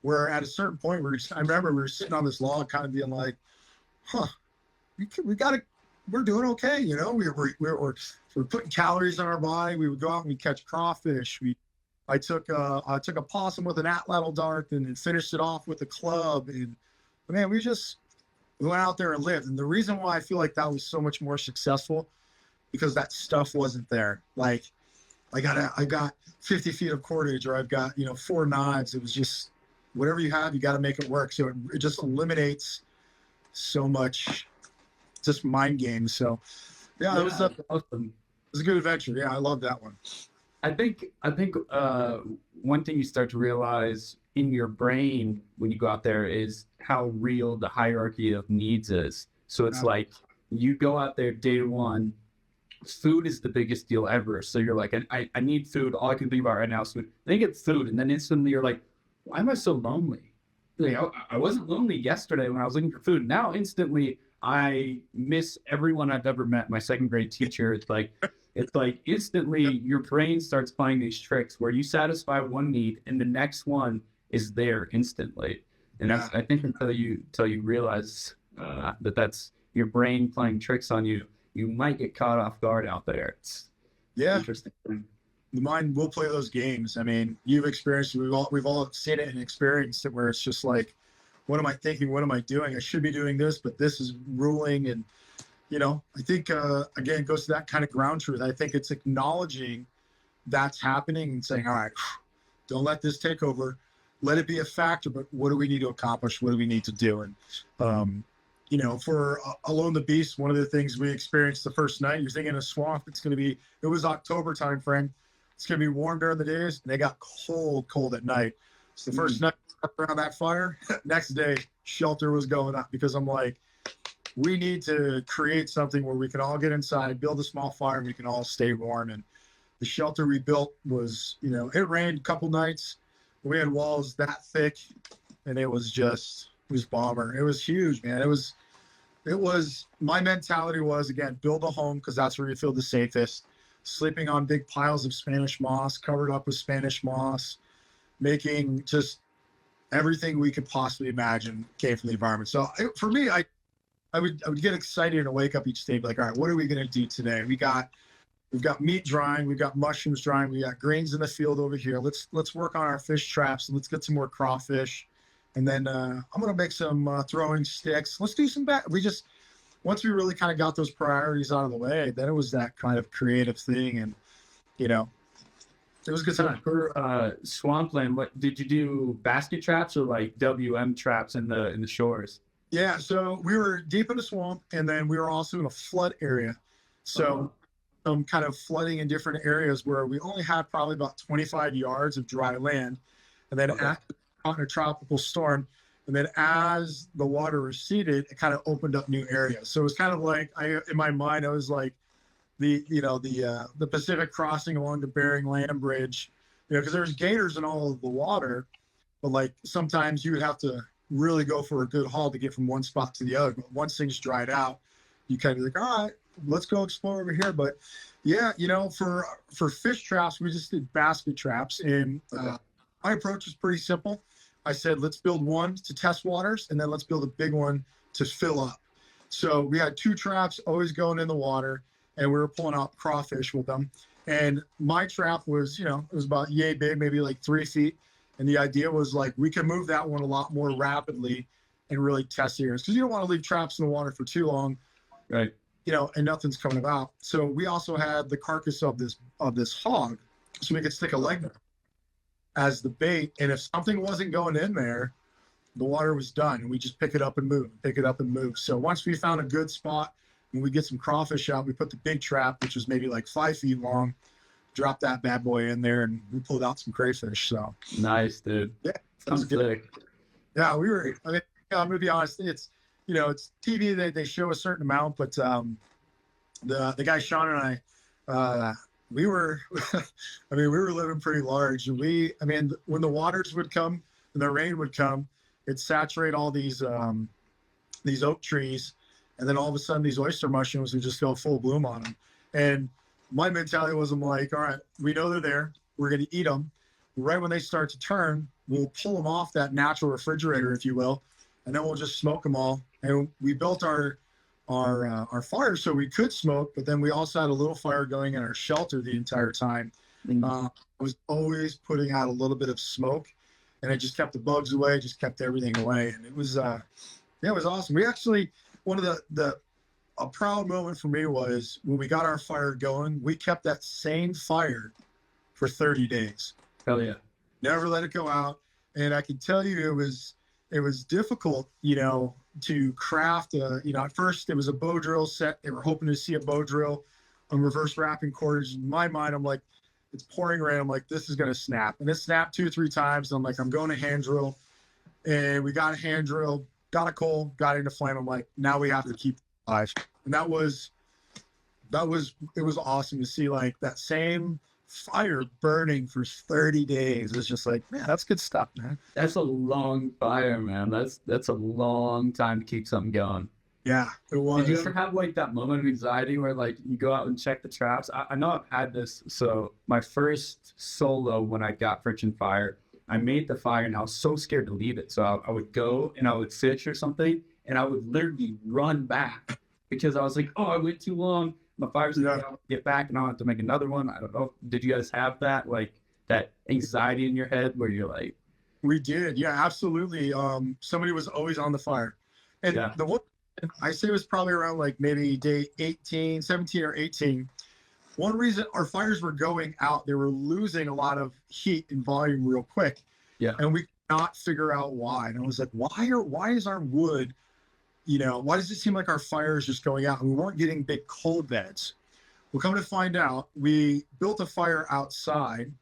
Where at a certain point, I remember we were sitting on this log, kind of being like, "Huh, we got to. We're doing okay, you know. We're putting calories in our body. We would go out and we catch crawfish. I took a possum with an atlatl dart and finished it off with a club. And man, we went out there and lived. And the reason why I feel like that was so much more successful because that stuff wasn't there. Like I got 50 feet of cordage, or I've got 4 knives. It was just whatever you have, you got to make it work. So it just eliminates so much just mind games. So yeah, it was awesome. It was a good adventure. Yeah, I love that one. I think one thing you start to realize in your brain when you go out there is how real the hierarchy of needs is. So it's like you go out there day one, food is the biggest deal ever. So you're like, I need food. All I can think about right now is food. Then you get food, and then instantly you're like, why am I so lonely? Like, I wasn't lonely yesterday when I was looking for food. Now instantly I miss everyone I've ever met. My second grade teacher. It's like instantly your brain starts playing these tricks where you satisfy one need and the next one is there instantly. And that's, I think until you realize that's your brain playing tricks on you, you might get caught off guard out there. It's interesting. The mind will play those games. I mean, you've experienced it. We've all seen it and experienced it where it's just like, what am I thinking? What am I doing? I should be doing this, but this is ruling. And, I think, again, it goes to that kind of ground truth. I think it's acknowledging that's happening and saying, all right, don't let this take over. Let it be a factor, but what do we need to accomplish? What do we need to do? And, for Alone the Beast, one of the things we experienced the first night, you're thinking a swamp, it was October time frame. It's going to be warm during the days, and they got cold at night. So the first night around that fire, next day, shelter was going up because I'm like, we need to create something where we can all get inside, build a small fire, and we can all stay warm. And the shelter we built was, it rained a couple nights. We had walls that thick, and it was bomber. It was huge, man. It was, my mentality was, again, build a home because that's where you feel the safest. Sleeping on big piles of Spanish moss, covered up with Spanish moss, making just everything we could possibly imagine came from the environment. So for me, I would get excited and wake up each day, be like, all right, what are we going to do today? We've got meat drying, we've got mushrooms drying, we got greens in the field over here. Let's work on our fish traps. Let's get some more crawfish. And then I'm going to make some throwing sticks. Let's do some once we really kind of got those priorities out of the way, then it was that kind of creative thing. And, it was a good time. For swampland, what did you do? Basket traps or like WM traps in the shores? Yeah, so we were deep in the swamp, and then we were also in a flood area. So kind of flooding in different areas where we only had probably about 25 yards of dry land. And then after a tropical storm, and then as the water receded, it kind of opened up new areas. So it was kind of like, in my mind, I was like the Pacific crossing along the Bering Land Bridge, because there's gators in all of the water, but like sometimes you would have to really go for a good haul to get from one spot to the other. But once things dried out, you kind of like, all right, let's go explore over here. But yeah, for fish traps, we just did basket traps. And my approach was pretty simple. I said, let's build one to test waters, and then let's build a big one to fill up. So we had 2 traps always going in the water, and we were pulling out crawfish with them. And my trap was, it was about yay big, maybe like 3 feet. And the idea was like, we can move that one a lot more rapidly and really test the areas. Because you don't want to leave traps in the water for too long. Right. And nothing's coming about. So we also had the carcass of this hog, so we could stick a leg there as the bait. And if something wasn't going in there, the water was done, and we just pick it up and move. So once we found a good spot and we get some crawfish out, we put the big trap, which was maybe like 5 feet long, drop that bad boy in there, and we pulled out some crayfish. So nice, dude. Yeah, sounds good. Yeah, I'm gonna be honest, it's it's TV, they show a certain amount, but the guy Sean and I, we were we were living pretty large. And when the waters would come and the rain would come, it'd saturate all these these oak trees, and then all of a sudden these oyster mushrooms would just go full bloom on them. And my mentality was, I'm like, all right, we know they're there. We're going to eat them. Right when they start to turn, we'll pull them off that natural refrigerator, if you will, and then we'll just smoke them all. And we built our fire so we could smoke, but then we also had a little fire going in our shelter the entire time. I was always putting out a little bit of smoke, and it just kept the bugs away, just kept everything away. And it was, yeah, it was awesome. We actually, one of a proud moment for me was when we got our fire going, we kept that same fire for 30 days. Hell yeah. Never let it go out. And I can tell you it was difficult, you know, to craft you know, at first it was a bow drill set. They were hoping to see a bow drill on reverse wrapping cordage. In my mind, I'm like, it's pouring rain. I'm like, this is going to snap. And it snapped 2 or 3 times. And I'm like, I'm going to hand drill. And we got a hand drill, got a coal, got into flame. I'm like, now we have to keep it alive. And it was awesome to see like that same fire burning for 30 days. It's just like, man, that's good stuff, man. That's a long fire, man. That's a long time to keep something going. Yeah, it was. Did you ever have like that moment of anxiety where like you go out and check the traps? I know I've had this. So my first solo when I got friction fire, I made the fire and I was so scared to leave it. So I would go and I would fish or something and I would literally run back because I was like, oh, I went too long. My fire's gonna get back and I'll have to make another one. I don't know. Did you guys have that, like that anxiety in your head where you're like? We did. Yeah, absolutely. Somebody was always on the fire. And the one I say was probably around like maybe day 17 or 18. One reason our fires were going out, they were losing a lot of heat and volume real quick. Yeah. And we could not figure out why. And I was like, why is our wood, you know, why does it seem like our fire is just going out? And we weren't getting big cold beds. Well, come to find out, we built a fire outside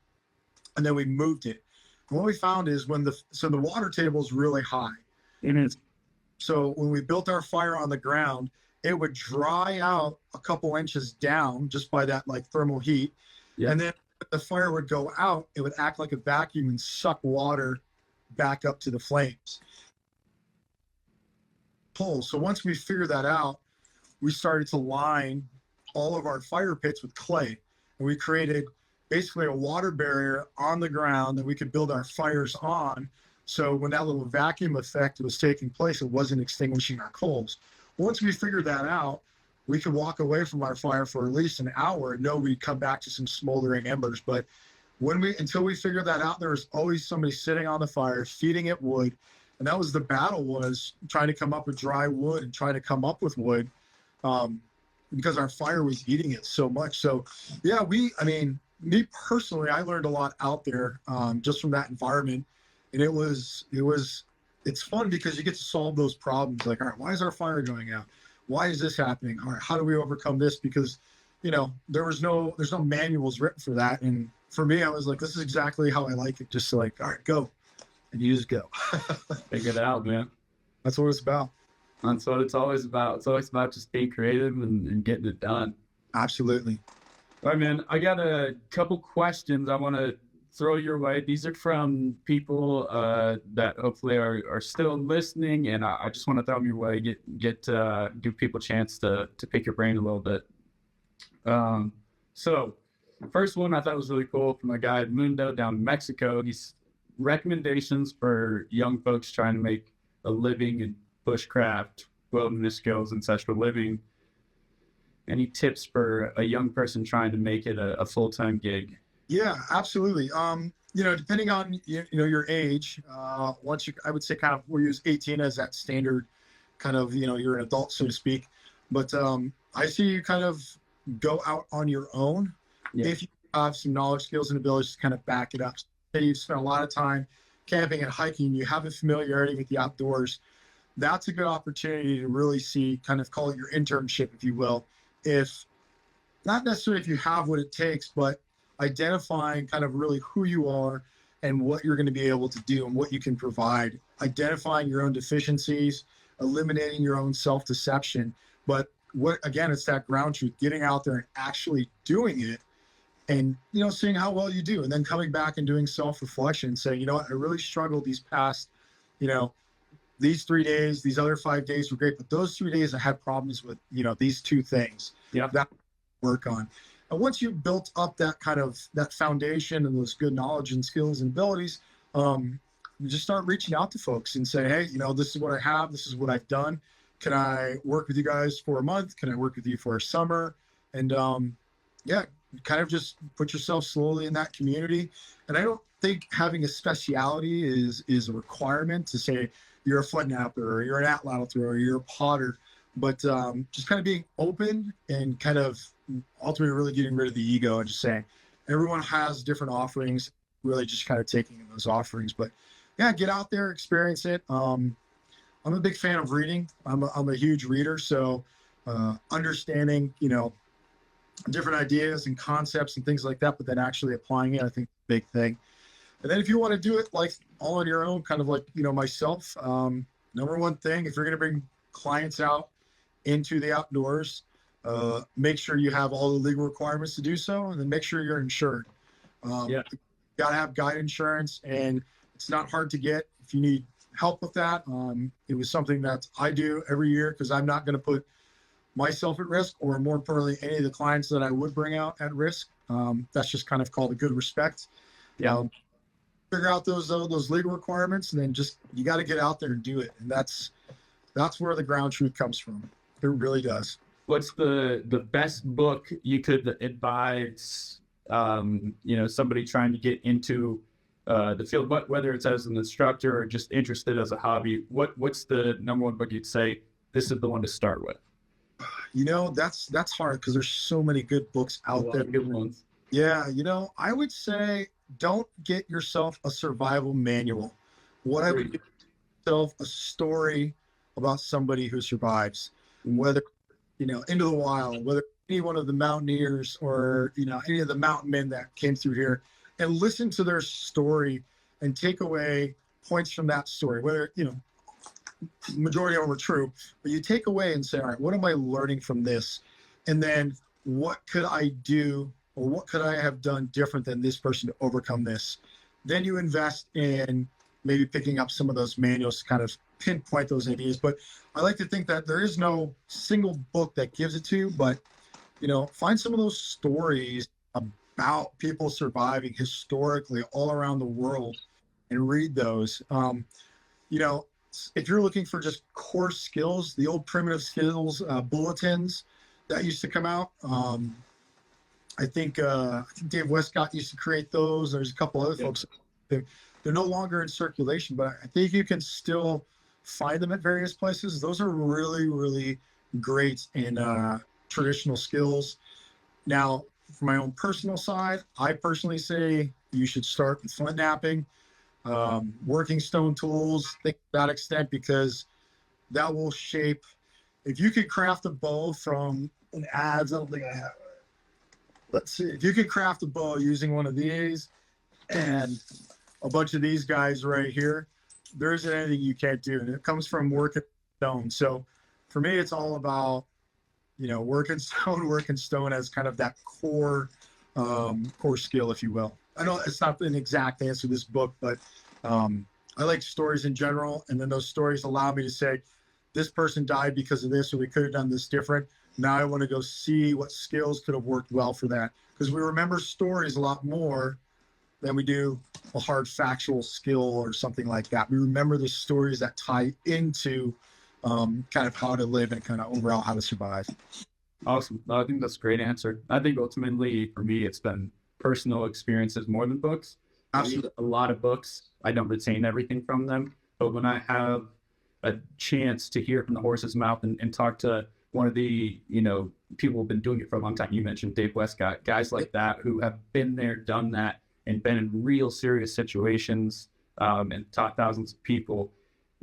and then we moved it. And what we found is the water table is really high. Mm-hmm. So when we built our fire on the ground, it would dry out a couple inches down just by that like thermal heat. Yeah. And then when the fire would go out, it would act like a vacuum and suck water back up to the flames. So once we figured that out, we started to line all of our fire pits with clay. And we created basically a water barrier on the ground that we could build our fires on. So when that little vacuum effect was taking place, it wasn't extinguishing our coals. Once we figured that out, we could walk away from our fire for at least an hour and know we'd come back to some smoldering embers. But until we figured that out, there was always somebody sitting on the fire, feeding it wood. And that was the battle, was trying to come up with dry wood and trying to come up with wood because our fire was eating it so much. So yeah, me personally, I learned a lot out there just from that environment. And it's fun because you get to solve those problems. Like, all right, why is our fire going out? Why is this happening? All right, how do we overcome this? Because, you know, there's no manuals written for that. And for me, I was like, this is exactly how I like it. Just like, all right, go. And you just go. Figure it out, man. That's what it's about. That's what it's always about. It's always about just being creative and getting it done. Absolutely. All right, man. I got a couple questions I want to throw your way. These are from people that hopefully are still listening, and I just want to throw them your way. Give people a chance to pick your brain a little bit. So, first one I thought was really cool from a guy Mundo down in Mexico. He's recommendations for young folks trying to make a living in bushcraft, wilderness skills, ancestral living. Any tips for a young person trying to make it a full-time gig? Yeah, absolutely. You know, depending on your age, I would say kind of we'll use 18 as that standard kind of, you know, you're an adult, so to speak. But I see you kind of go out on your own if you have some knowledge, skills, and abilities to kind of back it up. Say you've spent a lot of time camping and hiking, you have a familiarity with the outdoors. That's a good opportunity to really see, kind of call it your internship, if you will. If not necessarily if you have what it takes, but identifying kind of really who you are and what you're going to be able to do and what you can provide, identifying your own deficiencies, eliminating your own self-deception. But it's that ground truth, getting out there and actually doing it and, you know, seeing how well you do, and then coming back and doing self-reflection, saying, you know what, I really struggled these past, you know, these 3 days, these other 5 days were great, but those 3 days I had problems with, these two things that work on. And once you built up that kind of that foundation and those good knowledge and skills and abilities, you just start reaching out to folks and say, hey, this is what I have. This is what I've done. Can I work with you guys for a month? Can I work with you for a summer? And kind of just put yourself slowly in that community. And I don't think having a speciality is a requirement to say you're a flintknapper or you're an atlatl thrower or you're a potter, but just kind of being open and kind of ultimately really getting rid of the ego and just saying everyone has different offerings, really just kind of taking those offerings. But yeah, get out there, experience it. I'm a big fan of reading. I'm a huge reader. So understanding, different ideas and concepts and things like that, but then actually applying it, I think, is a big thing. And then if you want to do it like all on your own, kind of like, myself, number one thing, if you're going to bring clients out into the outdoors, make sure you have all the legal requirements to do so, and then make sure you're insured. You got to have guide insurance, and it's not hard to get if you need help with that. It was something that I do every year because I'm not going to put myself at risk, or more importantly, any of the clients that I would bring out at risk. That's just kind of called a good respect. Figure out those legal requirements, and then just you got to get out there and do it. And that's where the ground truth comes from. It really does. What's the best book you could advise somebody trying to get into the field, whether it's as an instructor or just interested as a hobby? What's the number one book you'd say this is the one to start with? That's hard because there's so many good books out there. Good ones. Yeah, I would say don't get yourself a survival manual. What I would get yourself a story about somebody who survives, whether into the wild, whether any one of the mountaineers or any of the mountain men that came through here, and listen to their story and take away points from that story. Whether majority of them are true, but you take away and say, all right, what am I learning from this? And then what could I do, or what could I have done different than this person to overcome this? Then you invest in maybe picking up some of those manuals to kind of pinpoint those ideas. But I like to think that there is no single book that gives it to you, but find some of those stories about people surviving historically all around the world and read those. If you're looking for just core skills, the old primitive skills bulletins that used to come out, I think Dave Westcott used to create those. There's a couple other folks. They're no longer in circulation, but I think you can still find them at various places. Those are really, really great in traditional skills. Now, for my own personal side, I personally say you should start with flint knapping, working stone tools, think to that extent, because that will shape. If you could craft a bow from an adze, I don't think I have it. Let's see. If you could craft a bow using one of these and a bunch of these guys right here, there isn't anything you can't do. And it comes from working stone. So for me, it's all about, working stone as kind of that core skill, if you will. I know it's not an exact answer to this book, but I like stories in general. And then those stories allow me to say, this person died because of this, or we could have done this different. Now I want to go see what skills could have worked well for that. Because we remember stories a lot more than we do a hard factual skill or something like that. We remember the stories that tie into kind of how to live and kind of overall how to survive. Awesome. I think that's a great answer. I think ultimately for me, it's been personal experiences more than books. Absolutely. A lot of books, I don't retain everything from them, but when I have a chance to hear from the horse's mouth and talk to one of the, people who've been doing it for a long time, you mentioned Dave Westcott, guys like that who have been there, done that, and been in real serious situations and taught thousands of people.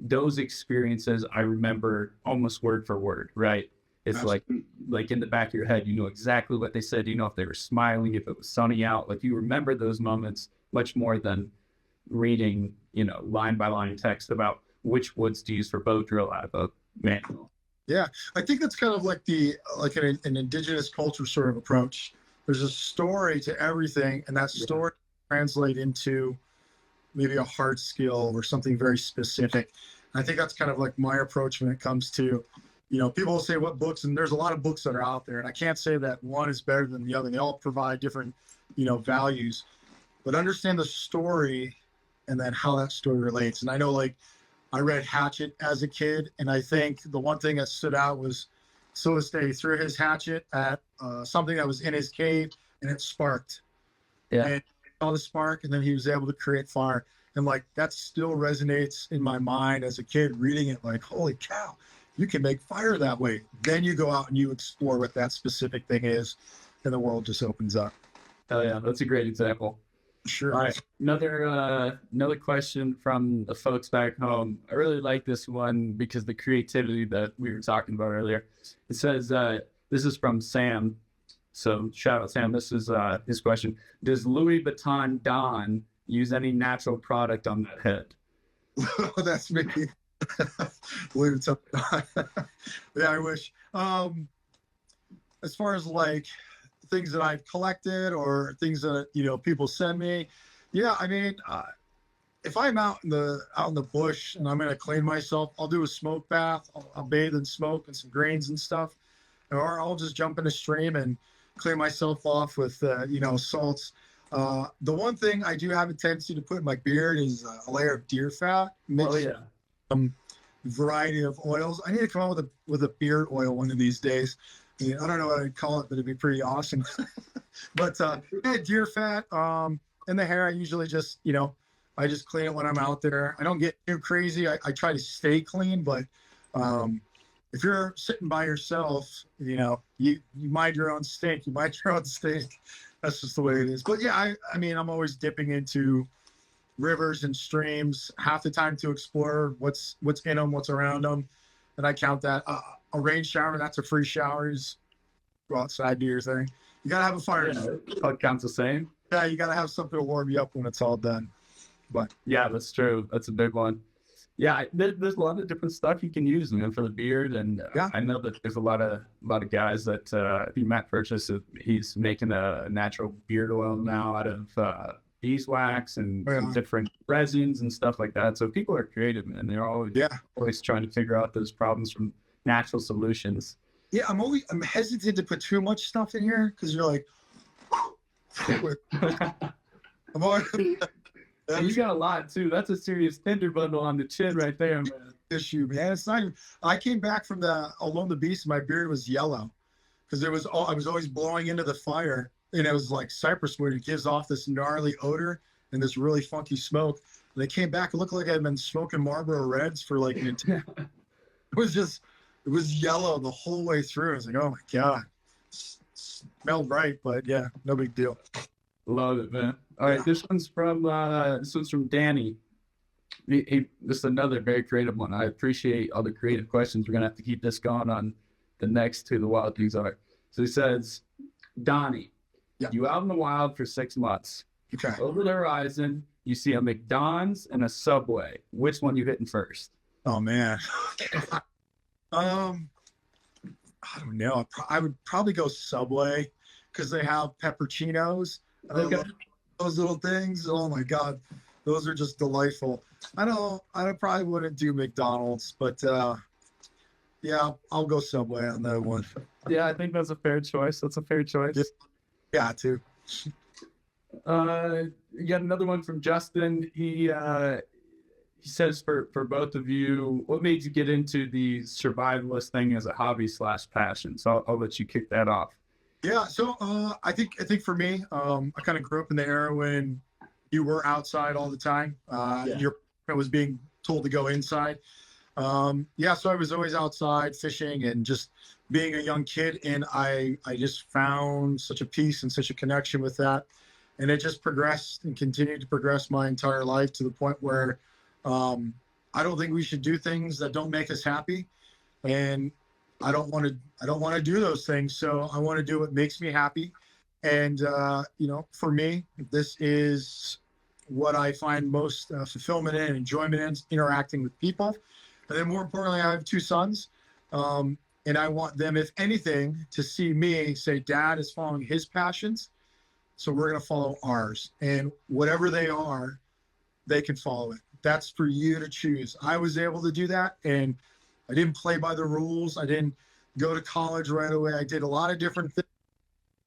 Those experiences I remember almost word for word, right? It's Absolutely. like in the back of your head, exactly what they said, if they were smiling, if it was sunny out, like you remember those moments much more than reading, line by line text about which woods to use for bow drill out of a manual. Yeah, I think that's kind of like an indigenous culture sort of approach. There's a story to everything, and that story translate into maybe a hard skill or something very specific. I think that's kind of like my approach when it comes to, people will say what books, and there's a lot of books that are out there, and I can't say that one is better than the other. They all provide different, values, but understand the story and then how that story relates. And I know, like, I read Hatchet as a kid, and I think the one thing that stood out was he threw his hatchet at something that was in his cave, and it sparked. Yeah. And he saw the spark, and then he was able to create fire. And like that still resonates in my mind as a kid reading it, like, holy cow, you can make fire that way. Then you go out and you explore what that specific thing is, and the world just opens up. Oh yeah, that's a great example. Sure. All right, another question from the folks back home. I really like this one because the creativity that we were talking about earlier. It says, this is from Sam. So shout out Sam. This is his question. Does Louis Vuitton Don use any natural product on that head? That's me. Louis Vuitton. Yeah, I wish. As far as like things that I've collected or things that people send me, yeah, I mean, if I'm out in the bush and I'm gonna clean myself, I'll do a smoke bath. I'll bathe in smoke and some grains and stuff, or I'll just jump in a stream and clean myself off with salts. The one thing I do have a tendency to put in my beard is a layer of deer fat. Oh yeah. Variety of oils. I need to come out with a beard oil one of these days. I mean, I don't know what I'd call it, but it'd be pretty awesome. But yeah, deer fat. And the hair, I usually just, I just clean it when I'm out there. I don't get too crazy. I try to stay clean, but if you're sitting by yourself, you mind your own stink. You mind your own stink. That's just the way it is. But yeah, I mean, I'm always dipping into rivers and streams half the time to explore what's in them, what's around them. And I count that. A rain shower, that's a free shower. Just go outside, do your thing. You got to have a fire. Yeah, it counts the same. Yeah, you got to have something to warm you up when it's all done. But yeah, that's true. That's a big one. Yeah, there's a lot of different stuff you can use, man, for the beard. And yeah. I know that there's a lot of guys that Matt purchased. He's making a natural beard oil now out of beeswax and different resins and stuff like that. So people are creative, man. They're always trying to figure out those problems from natural solutions. Yeah, I'm hesitant to put too much stuff in here because you're like, I'm always. And you got a lot too. That's a serious Tinder bundle on the chin right there, man. Issue, man. It's not even, I came back from the Alone the Beast. My beard was yellow because I was always blowing into the fire, and it was like cypress wood. It gives off this gnarly odor and this really funky smoke. And I came back, it looked like I'd been smoking Marlboro Reds for like it was yellow the whole way through. I was like, oh my god, smelled right, but yeah, no big deal. Love it, man. All right, this one's from Danny. This is another very creative one. I appreciate all the creative questions. We're gonna have to keep this going on the next two. The Wild Things Are. So he says, Donnie, you out in the wild for 6 months. Okay. Over the horizon, you see a McDonald's and a Subway. Which one you hitting first? Oh man. I don't know. I would probably go Subway because they have pepperoncinos. Those little things. Oh my god, those are just delightful. I probably wouldn't do McDonald's, but yeah, I'll go Subway on that one. Yeah, I think that's a fair choice. Yeah, too. You got another one from Justin. He says for both of you, what made you get into the survivalist thing as a hobby / passion? So I'll let you kick that off. Yeah, so I think for me, I kind of grew up in the era when you were outside all the time. Your parent was being told to go inside. Yeah, so I was always outside fishing and just being a young kid, and I just found such a peace and such a connection with that, and it just progressed and continued to progress my entire life to the point where I don't think we should do things that don't make us happy, and I don't want to do those things. So I want to do what makes me happy. And, for me, this is what I find most fulfillment in and enjoyment in, interacting with people. And then more importantly, I have 2 sons. And I want them, if anything, to see me say, Dad is following his passions. So we're going to follow ours. And whatever they are, they can follow it. That's for you to choose. I was able to do that, and I didn't play by the rules. I didn't go to college right away. I did a lot of different things,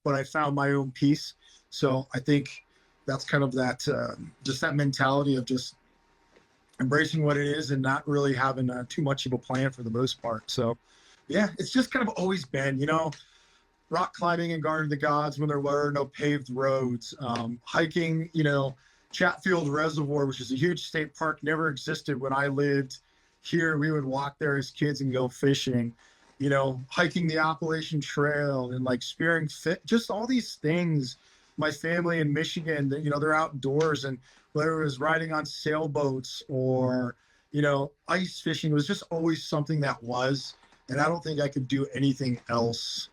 but I found my own peace. So I think that's kind of that, just that mentality of just embracing what it is and not really having too much of a plan for the most part. So yeah, it's just kind of always been, you know, rock climbing and Garden of the Gods when there were no paved roads, hiking, you know, Chatfield Reservoir, which is a huge state park, never existed when I lived here. We would walk there as kids and go fishing, you know, hiking the Appalachian Trail and like spearing fit, just all these things. My family in Michigan, you know, they're outdoors, and whether it was riding on sailboats or, you know, ice fishing, it was just always something that was. And I don't think I could do anything else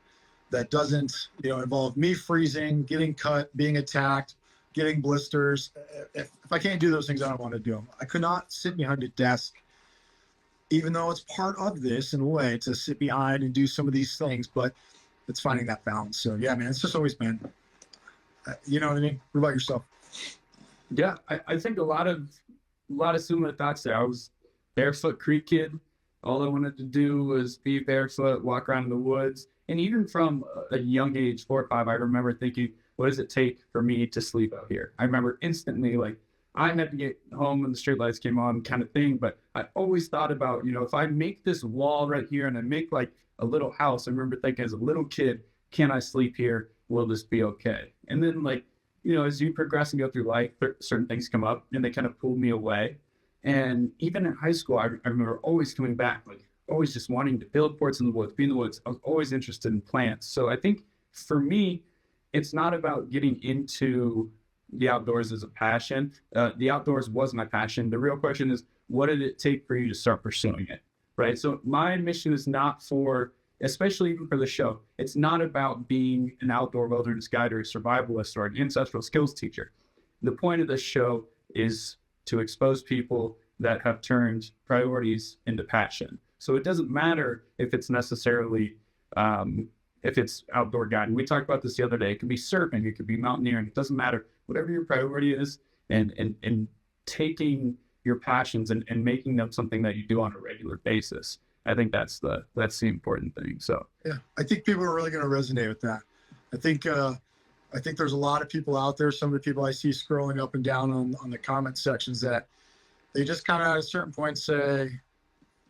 that doesn't, you know, involve me freezing, getting cut, being attacked, getting blisters. If I can't do those things, I don't want to do them. I could not sit behind a desk, even though it's part of this in a way to sit behind and do some of these things, but it's finding that balance. So yeah, man, it's just always been, you know what I mean? What about yourself? Yeah, I think a lot of similar thoughts there. I was barefoot creek kid. All I wanted to do was be barefoot, walk around in the woods. And even from a young age, 4 or 5, I remember thinking, what does it take for me to sleep out here? I remember instantly, like, I had to get home when the streetlights came on kind of thing. But I always thought about, you know, if I make this wall right here and I make like a little house, I remember thinking as a little kid, can I sleep here? Will this be okay? And then, like, you know, as you progress and go through life, certain things come up and they kind of pull me away. And even in high school, I remember always coming back, like always just wanting to build forts in the woods, be in the woods. I was always interested in plants. So I think for me, it's not about getting into the outdoors as a passion. The outdoors was my passion. The real question is, what did it take for you to start pursuing it? Right. So my mission is not for, especially even for the show, it's not about being an outdoor wilderness guide or a survivalist or an ancestral skills teacher. The point of this show is to expose people that have turned priorities into passion. So it doesn't matter if it's necessarily, if it's outdoor guiding. We talked about this the other day. It could be surfing, it could be mountaineering. It doesn't matter. Whatever your priority is, and taking your passions and making them something that you do on a regular basis. I think that's the important thing. So yeah, I think people are really going to resonate with that. I think there's a lot of people out there. Some of the people I see scrolling up and down on the comment sections that they just kind of at a certain point say,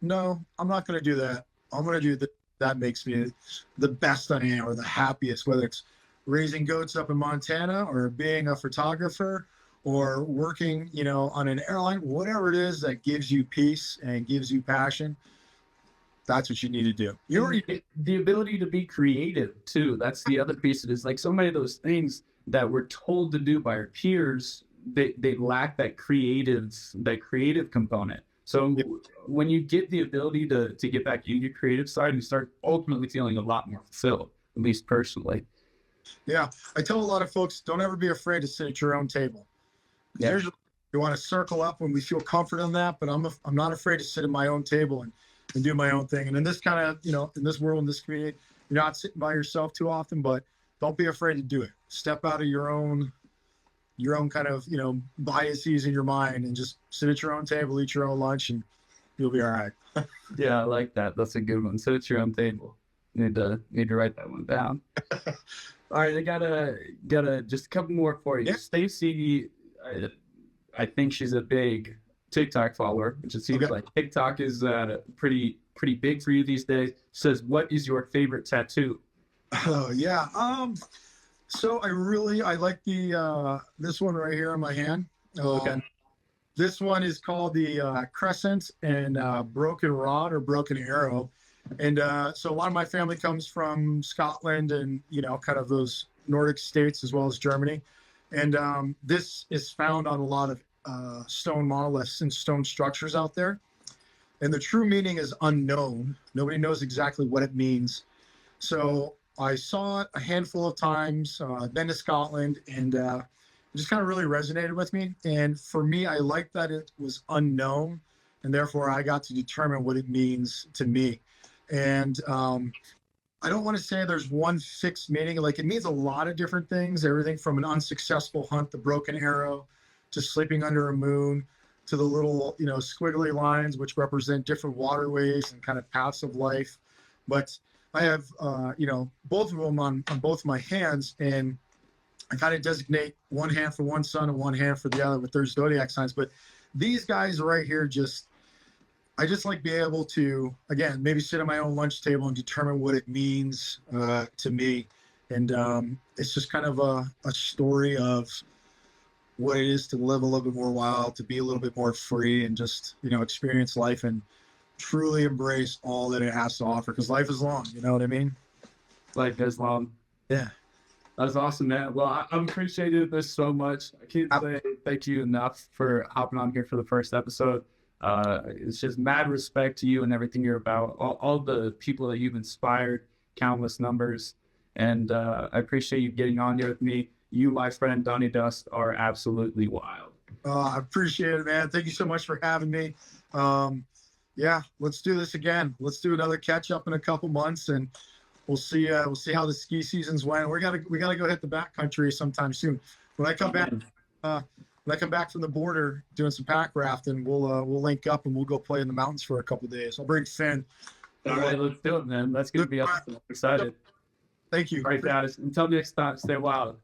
no, I'm not going to do that. I'm going to do that makes me the best I am or the happiest, whether it's raising goats up in Montana or being a photographer or working, you know, on an airline, whatever it is that gives you peace and gives you passion. That's what you need to do. You already the ability to be creative too. That's the other piece. It is like so many of those things that we're told to do by our peers, they lack that creative component. So when you get the ability to get back in your creative side, you start ultimately feeling a lot more fulfilled, at least personally. Yeah, I tell a lot of folks, don't ever be afraid to sit at your own table. Yeah. Usually you want to circle up when we feel comfort on that, but I'm not afraid to sit at my own table and do my own thing. And in this kind of, you know, in this world, in this community, you're not sitting by yourself too often, but don't be afraid to do it. Step out of your own kind of, you know, biases in your mind and just sit at your own table, eat your own lunch, and you'll be all right. Yeah, I like that. That's a good one. Sit at your own table. Need to write that one down. All right, I gotta just a couple more for you. Yeah. Stacy, I think she's a big TikTok follower, which it seems like TikTok is pretty big for you these days. Says, what is your favorite tattoo? Oh yeah. So I like the this one right here on my hand. Okay. This one is called the crescent and broken rod or broken arrow. And so a lot of my family comes from Scotland and, you know, kind of those Nordic states as well as Germany. And this is found on a lot of stone monoliths and stone structures out there. And the true meaning is unknown. Nobody knows exactly what it means. So I saw it a handful of times. I've been to Scotland, and it just kind of really resonated with me. And for me, I liked that it was unknown, and therefore I got to determine what it means to me. And I don't want to say there's one fixed meaning. Like, it means a lot of different things, everything from an unsuccessful hunt, the broken arrow, to sleeping under a moon, to the little, squiggly lines, which represent different waterways and kind of paths of life. But I have, both of them on both my hands, and I kind of designate one hand for one sun and one hand for the other with their zodiac signs. But these guys right here, I just like being able to, again, maybe sit at my own lunch table and determine what it means to me. And it's just kind of a story of what it is to live a little bit more wild, to be a little bit more free, and just, experience life and truly embrace all that it has to offer, because life is long. You know what I mean? Life is long. Yeah. That's awesome, man. Well, I'm appreciating this so much. I can't say thank you enough for hopping on here for the first episode. It's just mad respect to you and everything you're about, all the people that you've inspired, countless numbers. And I appreciate you getting on here with me. You, my friend Donny Dust, are absolutely wild. I appreciate it, man. Thank you so much for having me. Yeah, let's do this again. Let's do another catch up in a couple months, and we'll see how the ski seasons went. We gotta go hit the backcountry sometime soon. When I come back from the border doing some pack rafting, we'll link up and we'll go play in the mountains for a couple of days. I'll bring Finn. All right, let's do it, man. That's gonna be awesome. I'm excited. Thank you. All right, guys. Until next time, stay wild.